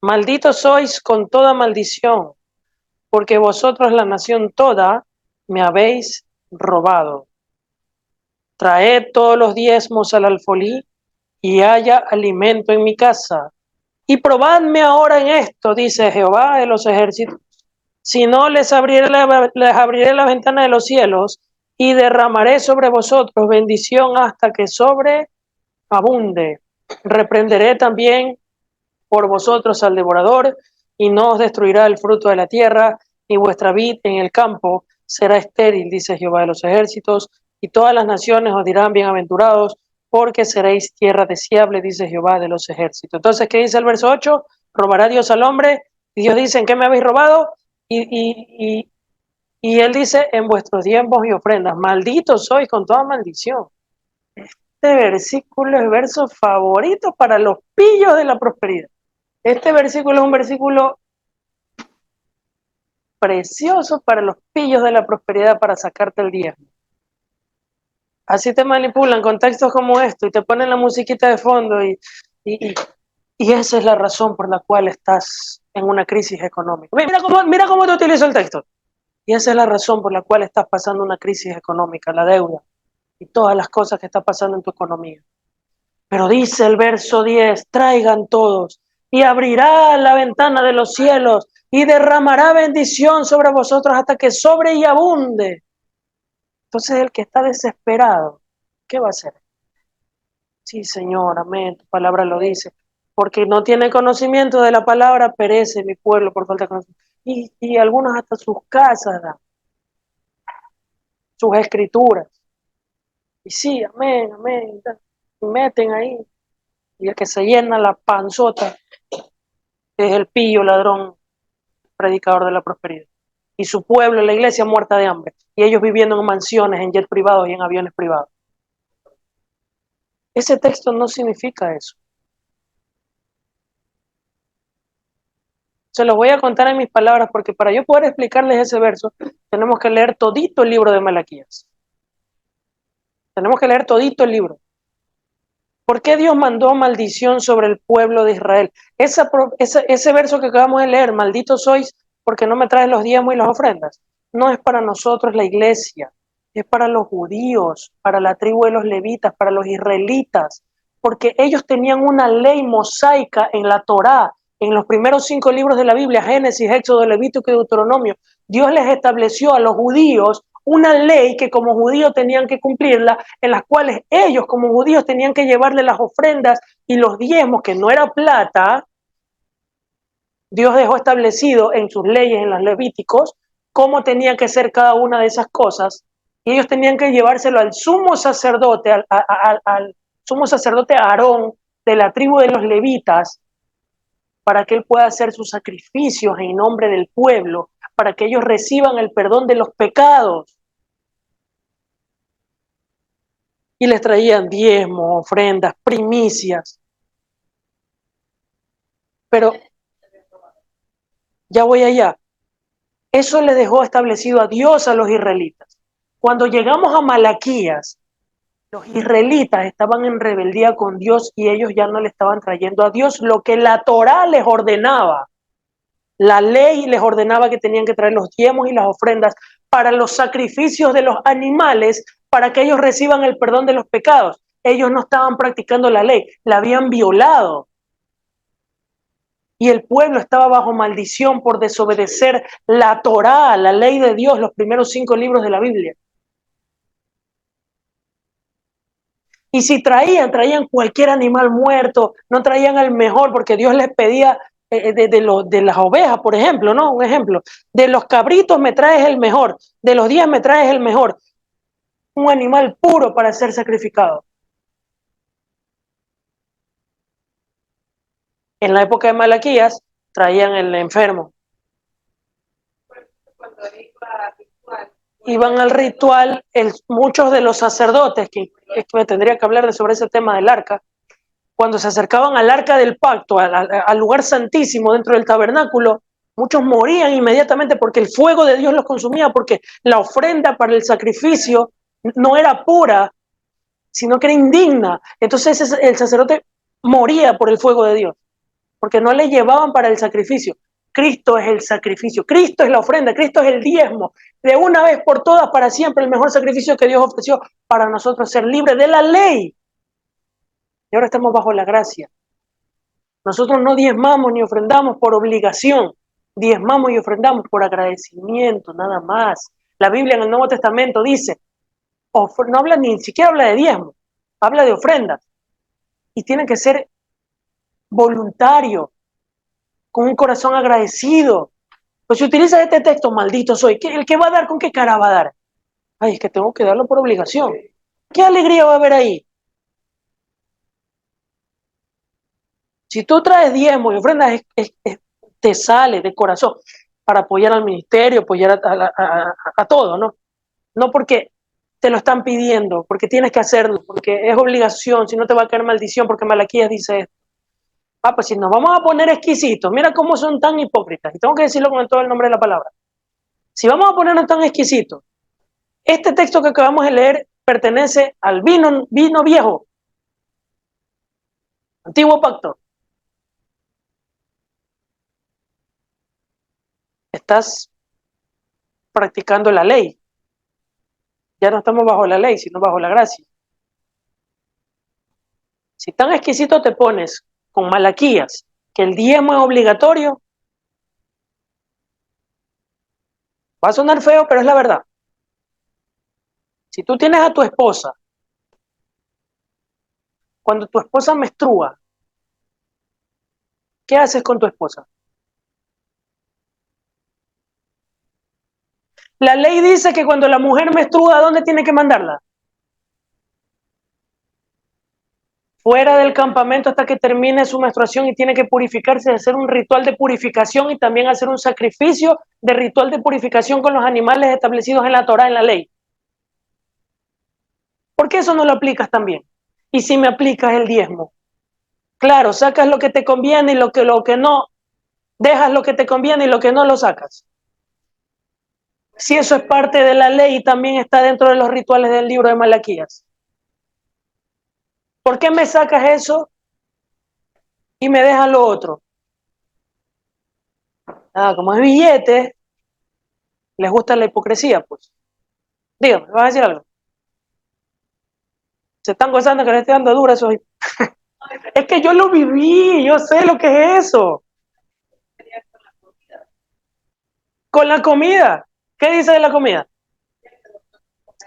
Malditos sois con toda maldición, porque vosotros la nación toda me habéis robado. Traed todos los diezmos al alfolí y haya alimento en mi casa. Y probadme ahora en esto, dice Jehová de los ejércitos. Si no, les abriré la ventana de los cielos y derramaré sobre vosotros bendición hasta que sobreabunde. Reprenderé también por vosotros al devorador y no os destruirá el fruto de la tierra, ni vuestra vid en el campo será estéril, dice Jehová de los ejércitos, y todas las naciones os dirán bienaventurados, porque seréis tierra deseable, dice Jehová de los ejércitos. Entonces, ¿qué dice el verso 8? ¿Robará Dios al hombre? Y Dios dice, ¿en qué me habéis robado? Y él dice, en vuestros diezmos y ofrendas, malditos sois con toda maldición. Este versículo es el verso favorito para los pillos de la prosperidad. Este versículo es un versículo precioso para los pillos de la prosperidad para sacarte el diezmo. Así te manipulan con textos como esto y te ponen la musiquita de fondo y esa es la razón por la cual estás en una crisis económica. Mira cómo te utilizo el texto. Y esa es la razón por la cual estás pasando una crisis económica, la deuda y todas las cosas que están pasando en tu economía. Pero dice el verso 10, traigan todos y abrirá la ventana de los cielos y derramará bendición sobre vosotros hasta que sobre y abunde. Entonces el que está desesperado, ¿qué va a hacer? Sí, Señor, amén, tu palabra lo dice. Porque no tiene conocimiento de la palabra, perece mi pueblo por falta de conocimiento. Y algunos hasta sus casas dan, sus escrituras. Y sí, amén, y meten ahí. Y el que se llena la panzota es el pillo, ladrón, predicador de la prosperidad. Y su pueblo, la iglesia, muerta de hambre. Y ellos viviendo en mansiones, en jets privados y en aviones privados. Ese texto no significa eso. Se los voy a contar en mis palabras porque para yo poder explicarles ese verso, tenemos que leer todito el libro de Malaquías. Tenemos que leer todito el libro. ¿Por qué Dios mandó maldición sobre el pueblo de Israel? Ese verso que acabamos de leer, malditos sois porque no me traes los diezmos y las ofrendas, no es para nosotros la iglesia, es para los judíos, para la tribu de los levitas, para los israelitas, porque ellos tenían una ley mosaica en la Torá, en los primeros 5 libros de la Biblia, Génesis, Éxodo, Levítico y Deuteronomio. Dios les estableció a los judíos una ley que como judíos tenían que cumplirla, en las cuales ellos como judíos tenían que llevarle las ofrendas y los diezmos, que no era plata. Dios dejó establecido en sus leyes, en los Levíticos, cómo tenía que ser cada una de esas cosas, y ellos tenían que llevárselo al sumo sacerdote, al sumo sacerdote Aarón, de la tribu de los levitas, para que él pueda hacer sus sacrificios en nombre del pueblo, para que ellos reciban el perdón de los pecados. Y les traían diezmos, ofrendas, primicias. Pero ya voy allá. Eso le dejó establecido a Dios a los israelitas. Cuando llegamos a Malaquías, los israelitas estaban en rebeldía con Dios y ellos ya no le estaban trayendo a Dios lo que la Torá les ordenaba. La ley les ordenaba que tenían que traer los diezmos y las ofrendas para los sacrificios de los animales, para que ellos reciban el perdón de los pecados. Ellos no estaban practicando la ley, la habían violado. Y el pueblo estaba bajo maldición por desobedecer la Torá, la ley de Dios, los primeros 5 libros de la Biblia. Y si traían cualquier animal muerto, no traían al mejor, porque Dios les pedía de las ovejas, por ejemplo, ¿no? Un ejemplo, de los cabritos me traes el mejor, de los 10 me traes el mejor. Un animal puro para ser sacrificado. En la época de Malaquías, traían el enfermo. Iban al ritual, muchos de los sacerdotes, que me tendría que hablar sobre ese tema del arca, cuando se acercaban al arca del pacto, al lugar santísimo dentro del tabernáculo, muchos morían inmediatamente porque el fuego de Dios los consumía, porque la ofrenda para el sacrificio no era pura, sino que era indigna. Entonces el sacerdote moría por el fuego de Dios, porque no le llevaban para el sacrificio. Cristo es el sacrificio, Cristo es la ofrenda, Cristo es el diezmo. De una vez por todas, para siempre, el mejor sacrificio que Dios ofreció para nosotros ser libres de la ley. Y ahora estamos bajo la gracia. Nosotros no diezmamos ni ofrendamos por obligación, diezmamos y ofrendamos por agradecimiento, nada más. La Biblia en el Nuevo Testamento dice, no habla ni siquiera habla de diezmo, habla de ofrendas. Y tiene que ser voluntario, con un corazón agradecido. Pues si utiliza este texto, maldito soy, ¿el que va a dar con qué cara va a dar? Ay, es que tengo que darlo por obligación. ¿Qué alegría va a haber ahí? Si tú traes diezmo y ofrendas, te sale de corazón para apoyar al ministerio, apoyar a todo, ¿no? No porque te lo están pidiendo, porque tienes que hacerlo, porque es obligación, si no te va a caer maldición, porque Malaquías dice esto. Ah, pues si nos vamos a poner exquisitos, mira cómo son tan hipócritas, y tengo que decirlo con todo el nombre de la palabra. Si vamos a ponernos tan exquisitos, este texto que acabamos de leer pertenece al vino viejo, antiguo pacto. Estás practicando la ley. Ya no estamos bajo la ley, sino bajo la gracia. Si tan exquisito te pones con Malaquías, que el diezmo es obligatorio, va a sonar feo, pero es la verdad. Si tú tienes a tu esposa, cuando tu esposa menstrua, ¿qué haces con tu esposa? La ley dice que cuando la mujer menstrua, ¿a dónde tiene que mandarla? fuera del campamento hasta que termine su menstruación y tiene que purificarse, hacer un ritual de purificación y también hacer un sacrificio de ritual de purificación con los animales establecidos en la Torá, en la ley. ¿Por qué eso no lo aplicas también? Y si me aplicas el diezmo, claro, sacas lo que te conviene y lo que no, dejas lo que te conviene y lo que no lo sacas. Si eso es parte de la ley y también está dentro de los rituales del libro de Malaquías. ¿Por qué me sacas eso y me dejas lo otro? Como es billete, les gusta la hipocresía, pues. Dígame, ¿me vas a decir algo? Se están gozando que le estoy dando dura eso. Es que yo lo viví, yo sé lo que es eso. Con la comida. ¿Qué dice de la comida?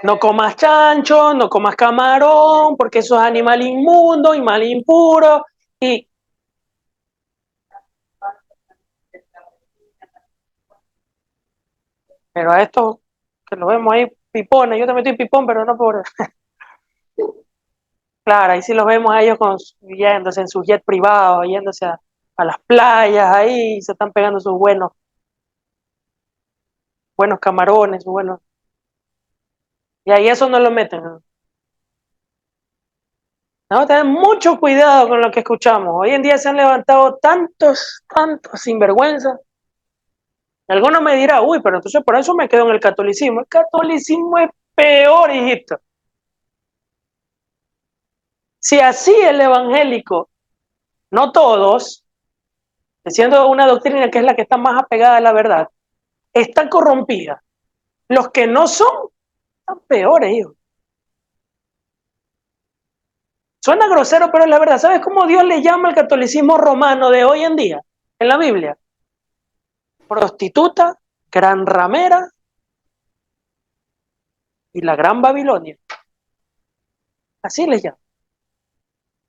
No comas chancho, no comas camarón, porque eso es animal inmundo y mal impuro. Y, pero a estos que lo vemos ahí pipones, yo también estoy pipón, pero no por. Claro, ahí sí los vemos a ellos yéndose en sus jet privados, yéndose a las playas, ahí se están pegando sus buenos camarones, sus buenos. Y ahí eso no lo meten, ¿no? Tenemos que tener mucho cuidado con lo que escuchamos. Hoy en día se han levantado tantos sinvergüenzas. Alguno me dirá, uy, pero entonces por eso me quedo en el catolicismo. El catolicismo es peor, hijito. Si así el evangélico, no todos, siendo una doctrina que es la que está más apegada a la verdad, está corrompida. Los que no son, están peores, hijo. Suena grosero, pero es la verdad. ¿Sabes cómo Dios le llama al catolicismo romano de hoy en día en la Biblia? Prostituta, gran ramera y la gran Babilonia. Así les llama.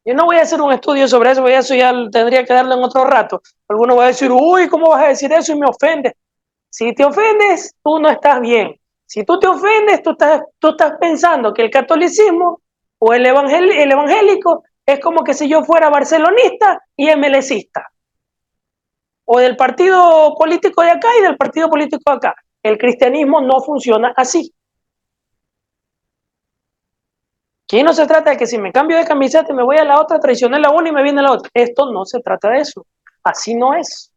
Yo no voy a hacer un estudio sobre eso, porque eso ya tendría que darle en otro rato. Alguno va a decir, uy, ¿cómo vas a decir eso? Y me ofendes. Si te ofendes, tú no estás bien. Si tú te ofendes, tú estás pensando que el catolicismo o el evangélico es como que si yo fuera barcelonista y MLCista. O del partido político de acá y del partido político de acá. El cristianismo no funciona así. Aquí no se trata de que si me cambio de camiseta y me voy a la otra, traicioné la una y me viene la otra. Esto no se trata de eso. Así no es.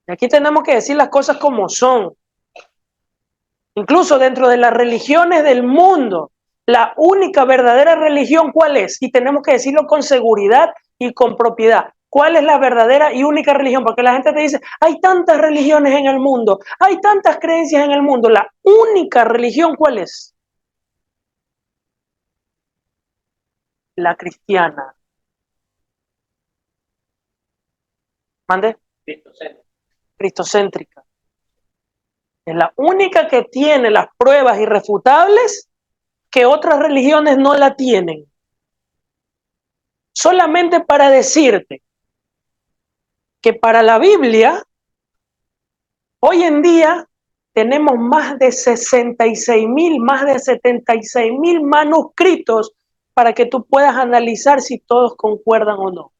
Aquí tenemos que decir las cosas como son. Incluso dentro de las religiones del mundo, la única verdadera religión, ¿cuál es? Y tenemos que decirlo con seguridad y con propiedad. ¿Cuál es la verdadera y única religión? Porque la gente te dice, hay tantas religiones en el mundo, hay tantas creencias en el mundo. La única religión, ¿cuál es? La cristiana. ¿Mande? Cristocéntrica. Es la única que tiene las pruebas irrefutables que otras religiones no la tienen. Solamente para decirte que para la Biblia, hoy en día tenemos más de 66.000, más de 76.000 manuscritos para que tú puedas analizar si todos concuerdan o no.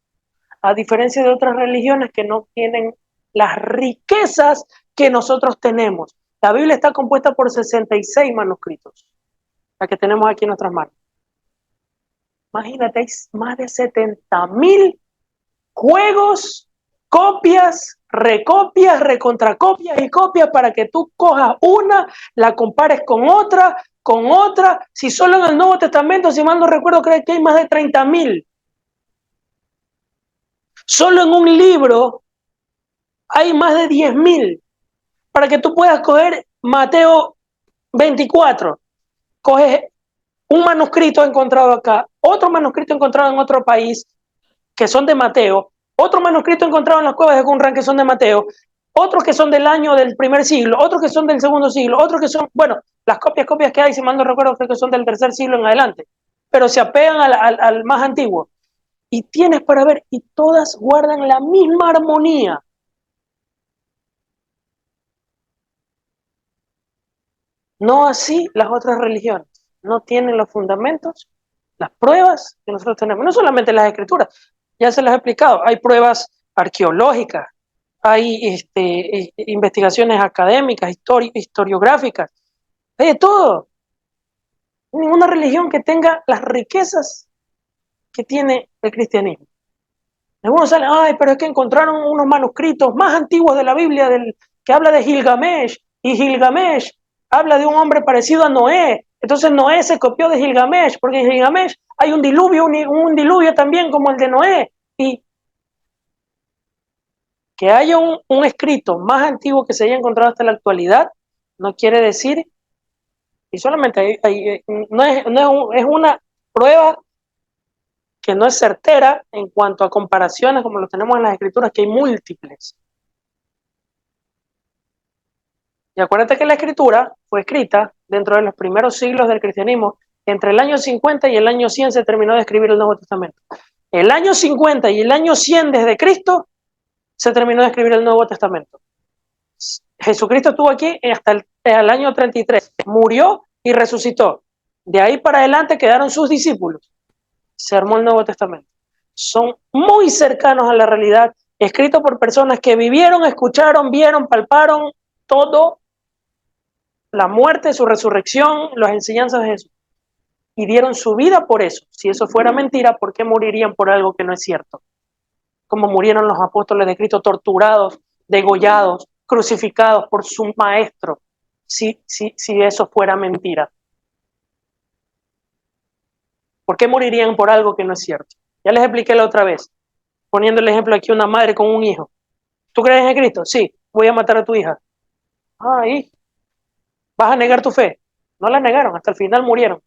A diferencia de otras religiones que no tienen las riquezas que nosotros tenemos. La Biblia está compuesta por 66 manuscritos, la que tenemos aquí en nuestras manos. Imagínate, hay más de 70.000 juegos, copias, recopias, recontracopias y copias para que tú cojas una, la compares con otra, con otra. Si solo en el Nuevo Testamento, si mal no recuerdo, creo que hay más de 30.000. Solo en un libro hay más de 10.000 para que tú puedas coger Mateo 24. Coges un manuscrito encontrado acá, otro manuscrito encontrado en otro país, que son de Mateo, otro manuscrito encontrado en las cuevas de Qumran, que son de Mateo, otros que son del año del primer siglo, otros que son del segundo siglo, otros que son, bueno, las copias que hay, si mal no recuerdo, creo que son del tercer siglo en adelante, pero se apegan al más antiguo. Y tienes para ver, y todas guardan la misma armonía. No así las otras religiones. No tienen los fundamentos, las pruebas que nosotros tenemos, no solamente las escrituras, ya se las he explicado, hay pruebas arqueológicas, hay investigaciones académicas, historiográficas, hay de todo. Ninguna religión que tenga las riquezas que tiene el cristianismo. Algunos salen, ay, pero es que encontraron unos manuscritos más antiguos de la Biblia que habla de Gilgamesh, y Gilgamesh habla de un hombre parecido a Noé. Entonces Noé se copió de Gilgamesh, porque en Gilgamesh hay un diluvio también como el de Noé. Y que haya un escrito más antiguo que se haya encontrado hasta la actualidad, no quiere decir, y solamente es una prueba que no es certera en cuanto a comparaciones como lo tenemos en las escrituras, que hay múltiples. Y acuérdate que la escritura fue escrita dentro de los primeros siglos del cristianismo. Entre el año 50 y el año 100 se terminó de escribir el Nuevo Testamento. El año 50 y el año 100 desde Cristo se terminó de escribir el Nuevo Testamento. Jesucristo estuvo aquí hasta el año 33, murió y resucitó. De ahí para adelante quedaron sus discípulos. Se armó el Nuevo Testamento. Son muy cercanos a la realidad, escritos por personas que vivieron, escucharon, vieron, palparon todo, la muerte, su resurrección, las enseñanzas de Jesús, y dieron su vida por eso. Si eso fuera mentira, ¿por qué morirían por algo que no es cierto? Como murieron los apóstoles de Cristo, torturados, degollados, crucificados por su maestro, si eso fuera mentira. ¿Por qué morirían por algo que no es cierto? Ya les expliqué la otra vez, poniendo el ejemplo aquí, una madre con un hijo. ¿Tú crees en Cristo? Sí, voy a matar a tu hija. ¿Y vas a negar tu fe? No la negaron, hasta el final murieron.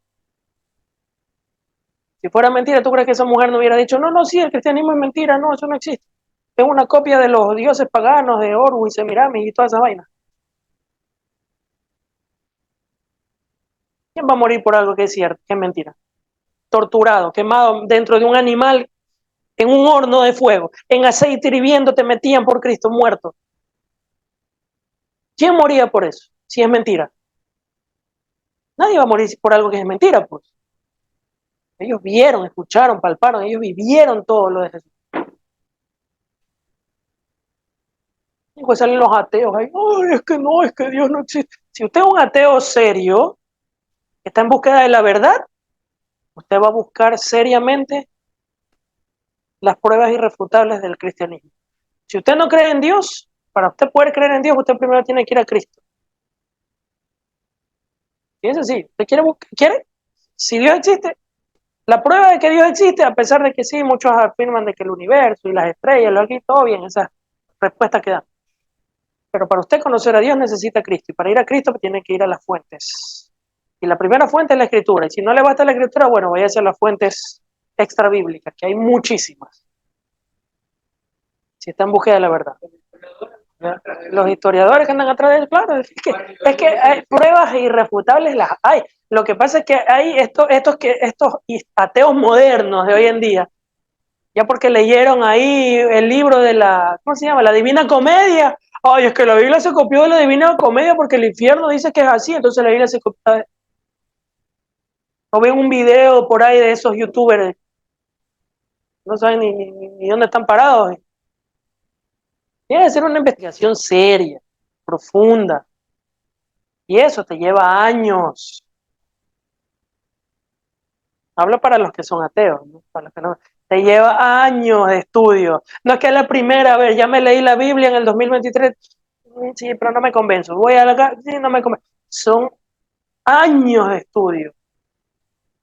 Si fuera mentira, ¿tú crees que esa mujer no hubiera dicho, no, sí, el cristianismo es mentira, no, eso no existe? Es una copia de los dioses paganos de Horus y Semiramis y todas esas vainas. ¿Quién va a morir por algo que es cierto, que es mentira? Torturado, quemado dentro de un animal, en un horno de fuego, en aceite hirviendo te metían por Cristo muerto. ¿Quién moría por eso? Si es mentira. Nadie va a morir por algo que es mentira, pues. Ellos vieron, escucharon, palparon, ellos vivieron todo lo de Jesús. Y pues salen los ateos ahí, es que no, es que Dios no existe. Si usted es un ateo serio, que está en búsqueda de la verdad, usted va a buscar seriamente las pruebas irrefutables del cristianismo. Si usted no cree en Dios, para usted poder creer en Dios, usted primero tiene que ir a Cristo. Fíjense, sí, ¿usted quiere? Si Dios existe, la prueba de que Dios existe, a pesar de que sí, muchos afirman de que el universo y las estrellas, lo aquí, todo bien, esas respuestas que dan. Pero para usted conocer a Dios necesita a Cristo, y para ir a Cristo tiene que ir a las fuentes. Y la primera fuente es la Escritura, y si no le basta la Escritura, bueno, vaya a ser las fuentes extrabíblicas, que hay muchísimas, si está en búsqueda de la verdad. Los historiadores que andan atrás de él, claro, es que hay pruebas irrefutables, las hay. Lo que pasa es que hay estos ateos modernos de hoy en día, ya porque leyeron ahí el libro de ¿cómo se llama? La Divina Comedia. Ay, es que la Biblia se copió de la Divina Comedia porque el infierno dice que es así, entonces la Biblia se copió. No ven un video por ahí de esos youtubers, no saben ni dónde están parados. Tiene que ser una investigación seria, profunda, y eso te lleva años. Hablo para los que son ateos, ¿no? Para los que no. Te lleva años de estudio. No es que es la primera vez, ya me leí la Biblia en el 2023, sí, pero no me convenzo. Voy a la sí, no me convenzo. Son años de estudio.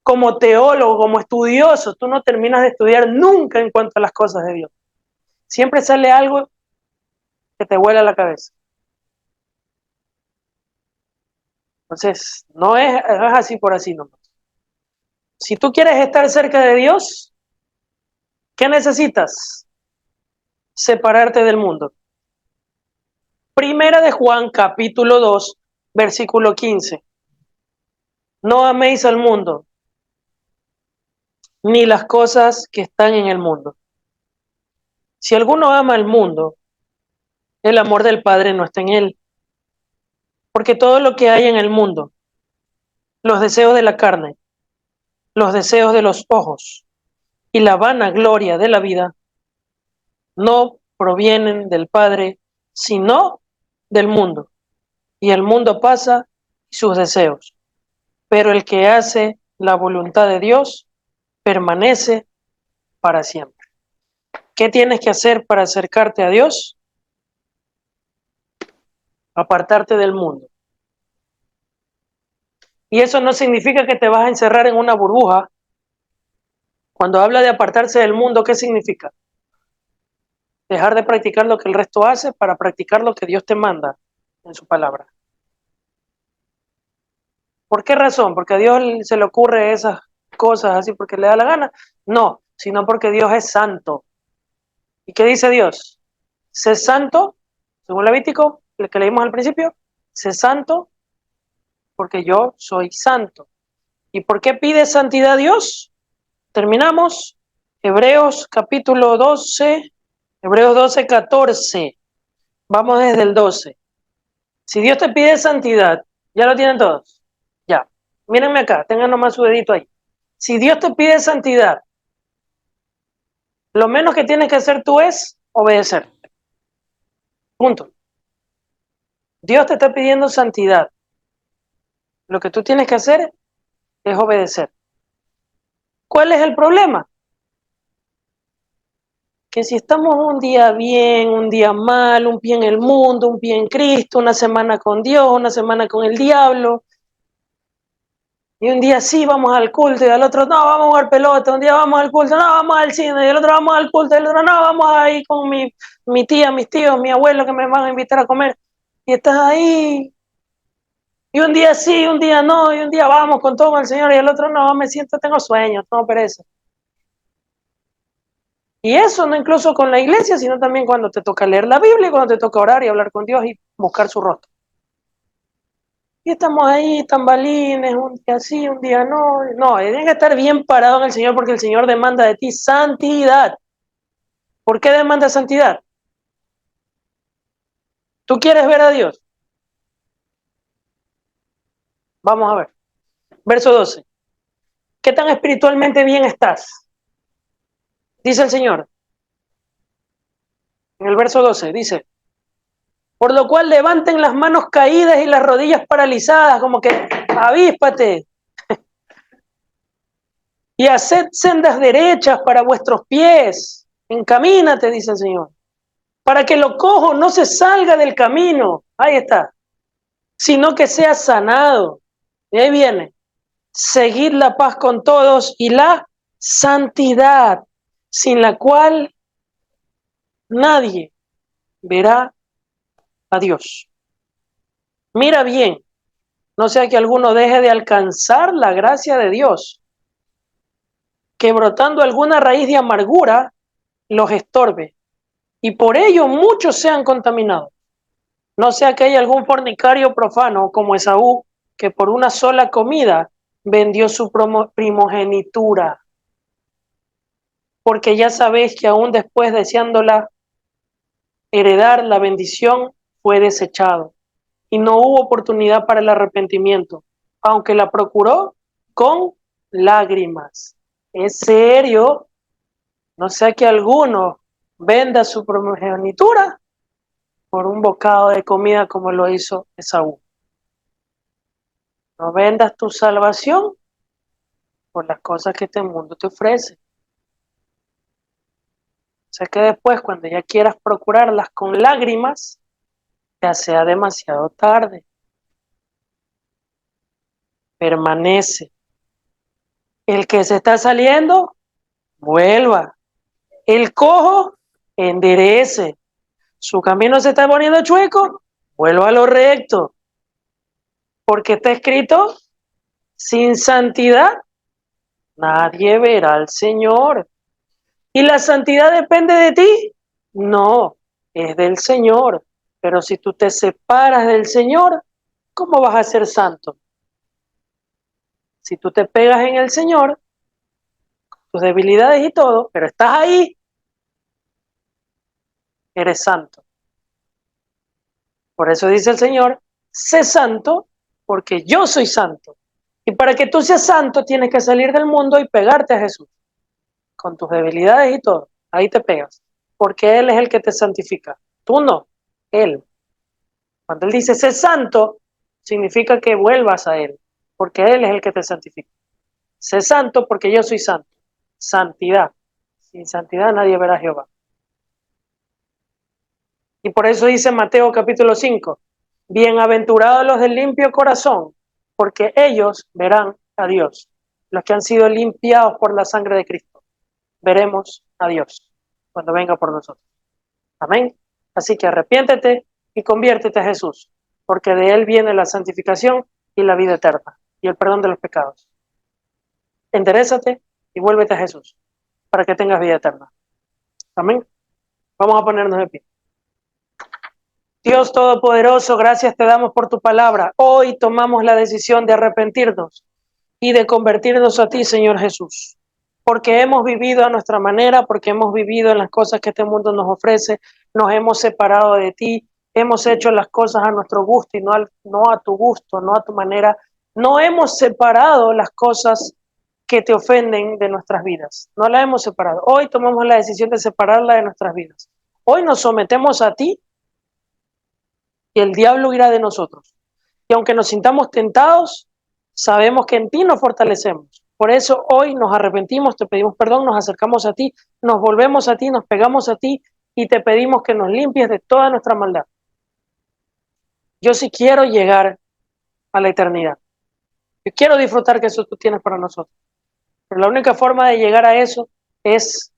Como teólogo, como estudioso, tú no terminas de estudiar nunca en cuanto a las cosas de Dios. Siempre sale algo que te vuela la cabeza. Entonces, no es así por así nomás. Si tú quieres estar cerca de Dios, ¿qué necesitas? Separarte del mundo. Primera de Juan, capítulo 2, versículo 15. No améis al mundo, ni las cosas que están en el mundo. Si alguno ama al mundo, el amor del Padre no está en él. Porque todo lo que hay en el mundo, los deseos de la carne, los deseos de los ojos y la vanagloria de la vida no provienen del Padre, sino del mundo. Y el mundo pasa y sus deseos. Pero el que hace la voluntad de Dios permanece para siempre. ¿Qué tienes que hacer para acercarte a Dios? Apartarte del mundo. Y eso no significa que te vas a encerrar en una burbuja. Cuando habla de apartarse del mundo, ¿qué significa? Dejar de practicar lo que el resto hace para practicar lo que Dios te manda en su palabra. ¿Por qué razón? ¿Porque a Dios se le ocurre esas cosas así porque le da la gana? No, sino porque Dios es santo. ¿Y qué dice Dios? Sé santo, según Levítico, el que leímos al principio, sé santo porque yo soy santo. ¿Y por qué pide santidad Dios? Terminamos. Hebreos capítulo 12, Hebreos 12, 14. Vamos desde el 12. Si Dios te pide santidad, ¿ya lo tienen todos? Ya. Mírenme acá, tengan nomás su dedito ahí. Si Dios te pide santidad, lo menos que tienes que hacer tú es obedecer. Punto. Dios te está pidiendo santidad. Lo que tú tienes que hacer es obedecer. ¿Cuál es el problema? Que si estamos un día bien, un día mal, un pie en el mundo, un pie en Cristo, una semana con Dios, una semana con el diablo, y un día sí vamos al culto y al otro no, vamos a jugar pelota, un día vamos al culto, no, vamos al cine, y el otro vamos al culto, y el otro no, vamos ahí con mi tía, mis tíos, mi abuelo que me van a invitar a comer, y estás ahí, y un día sí, un día no, y un día vamos con todo el Señor, y el otro no, me siento, tengo sueño, tengo pereza. Y eso no incluso con la iglesia, sino también cuando te toca leer la Biblia, y cuando te toca orar y hablar con Dios y buscar su rostro. Y estamos ahí, tambalines, un día sí, un día no. No, tienes que estar bien parado en el Señor porque el Señor demanda de ti santidad. ¿Por qué demanda santidad? ¿Tú quieres ver a Dios? Vamos a ver. Verso 12. ¿Qué tan espiritualmente bien estás? Dice el Señor. En el verso 12 dice, por lo cual levanten las manos caídas y las rodillas paralizadas, como que avíspate, y haced sendas derechas para vuestros pies. Encamínate, dice el Señor, para que lo cojo no se salga del camino. Ahí está. Sino que sea sanado. Y ahí viene. Seguid la paz con todos y la santidad, sin la cual nadie verá a Dios. Mira bien, no sea que alguno deje de alcanzar la gracia de Dios, que brotando alguna raíz de amargura los estorbe, y por ello muchos sean contaminados. No sea que haya algún fornicario profano como Esaú, que por una sola comida vendió su primogenitura. Porque ya sabéis que aún después deseándola heredar la bendición, fue desechado, y no hubo oportunidad para el arrepentimiento, aunque la procuró con lágrimas. Es serio, no sea que alguno venda su primogenitura por un bocado de comida como lo hizo Esaú. No vendas tu salvación por las cosas que este mundo te ofrece. O sea que después, cuando ya quieras procurarlas con lágrimas, ya sea demasiado tarde. Permanece. El que se está saliendo, vuelva. El cojo, enderece. Su camino se está poniendo chueco, vuelva a lo recto. Porque está escrito, sin santidad, nadie verá al Señor. ¿Y la santidad depende de ti? No, es del Señor. Pero si tú te separas del Señor, ¿cómo vas a ser santo? Si tú te pegas en el Señor, tus debilidades y todo, pero estás ahí, eres santo. Por eso dice el Señor, sé santo porque yo soy santo. Y para que tú seas santo, tienes que salir del mundo y pegarte a Jesús, con tus debilidades y todo. Ahí te pegas, porque Él es el que te santifica. Tú no, Él. Cuando Él dice sé santo, significa que vuelvas a Él, porque Él es el que te santifica. Sé santo porque yo soy santo. Santidad. Sin santidad nadie verá a Jehová. Y por eso dice Mateo capítulo 5, bienaventurados los del limpio corazón, porque ellos verán a Dios. Los que han sido limpiados por la sangre de Cristo, veremos a Dios cuando venga por nosotros. Amén. Así que arrepiéntete y conviértete a Jesús, porque de Él viene la santificación y la vida eterna y el perdón de los pecados. Enderézate y vuélvete a Jesús para que tengas vida eterna. Amén. Vamos a ponernos de pie. Dios Todopoderoso, gracias te damos por tu palabra. Hoy tomamos la decisión de arrepentirnos y de convertirnos a ti, Señor Jesús, porque hemos vivido a nuestra manera, porque hemos vivido en las cosas que este mundo nos ofrece, nos hemos separado de ti, hemos hecho las cosas a nuestro gusto y no a tu gusto, no a tu manera. No hemos separado las cosas que te ofenden de nuestras vidas, no las hemos separado. Hoy tomamos la decisión de separarla de nuestras vidas. Hoy nos sometemos a ti y el diablo huirá de nosotros. Y aunque nos sintamos tentados, sabemos que en ti nos fortalecemos. Por eso hoy nos arrepentimos, te pedimos perdón, nos acercamos a ti, nos volvemos a ti, nos pegamos a ti y te pedimos que nos limpies de toda nuestra maldad. Yo sí quiero llegar a la eternidad. Yo quiero disfrutar que eso tú tienes para nosotros. Pero la única forma de llegar a eso es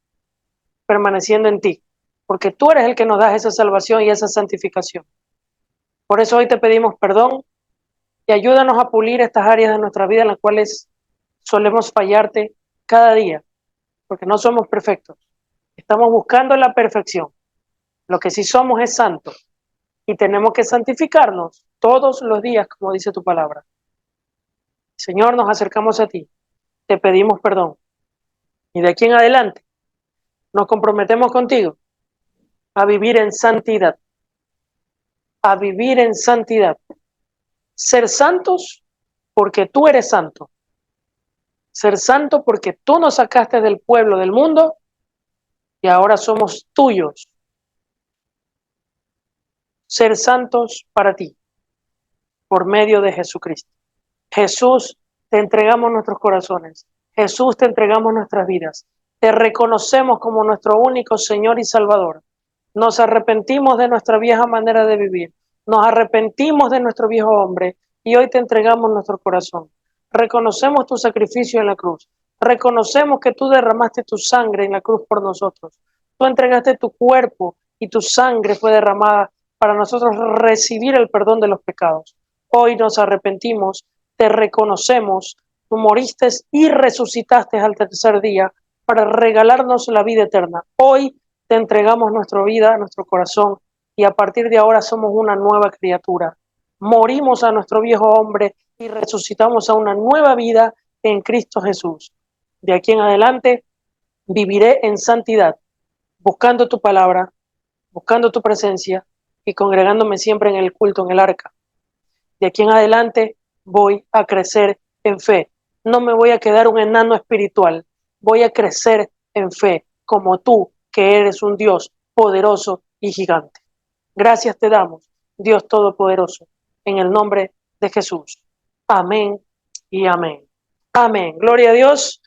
permaneciendo en ti, porque tú eres el que nos das esa salvación y esa santificación. Por eso hoy te pedimos perdón y ayúdanos a pulir estas áreas de nuestra vida en las cuales solemos fallarte cada día, porque no somos perfectos. Estamos buscando la perfección. Lo que sí somos es santos y tenemos que santificarnos todos los días, como dice tu palabra. Señor, nos acercamos a ti, te pedimos perdón y de aquí en adelante nos comprometemos contigo a vivir en santidad, a vivir en santidad. Ser santos porque tú eres santo. Ser santo porque tú nos sacaste del pueblo del mundo y ahora somos tuyos. Ser santos para ti, por medio de Jesucristo. Jesús, te entregamos nuestros corazones. Jesús, te entregamos nuestras vidas. Te reconocemos como nuestro único Señor y Salvador. Nos arrepentimos de nuestra vieja manera de vivir. Nos arrepentimos de nuestro viejo hombre y hoy te entregamos nuestro corazón. Reconocemos tu sacrificio en la cruz. Reconocemos que tú derramaste tu sangre en la cruz por nosotros. Tú entregaste tu cuerpo y tu sangre fue derramada para nosotros recibir el perdón de los pecados. Hoy nos arrepentimos, te reconocemos, tú moriste y resucitaste al tercer día para regalarnos la vida eterna. Hoy te entregamos nuestra vida, nuestro corazón, y a partir de ahora somos una nueva criatura. Morimos a nuestro viejo hombre y resucitamos a una nueva vida en Cristo Jesús. De aquí en adelante viviré en santidad, buscando tu palabra, buscando tu presencia y congregándome siempre en el culto, en el arca. De aquí en adelante voy a crecer en fe. No me voy a quedar un enano espiritual. Voy a crecer en fe, como tú, que eres un Dios poderoso y gigante. Gracias te damos, Dios Todopoderoso, en el nombre de Jesús. Amén y amén. Amén. Gloria a Dios.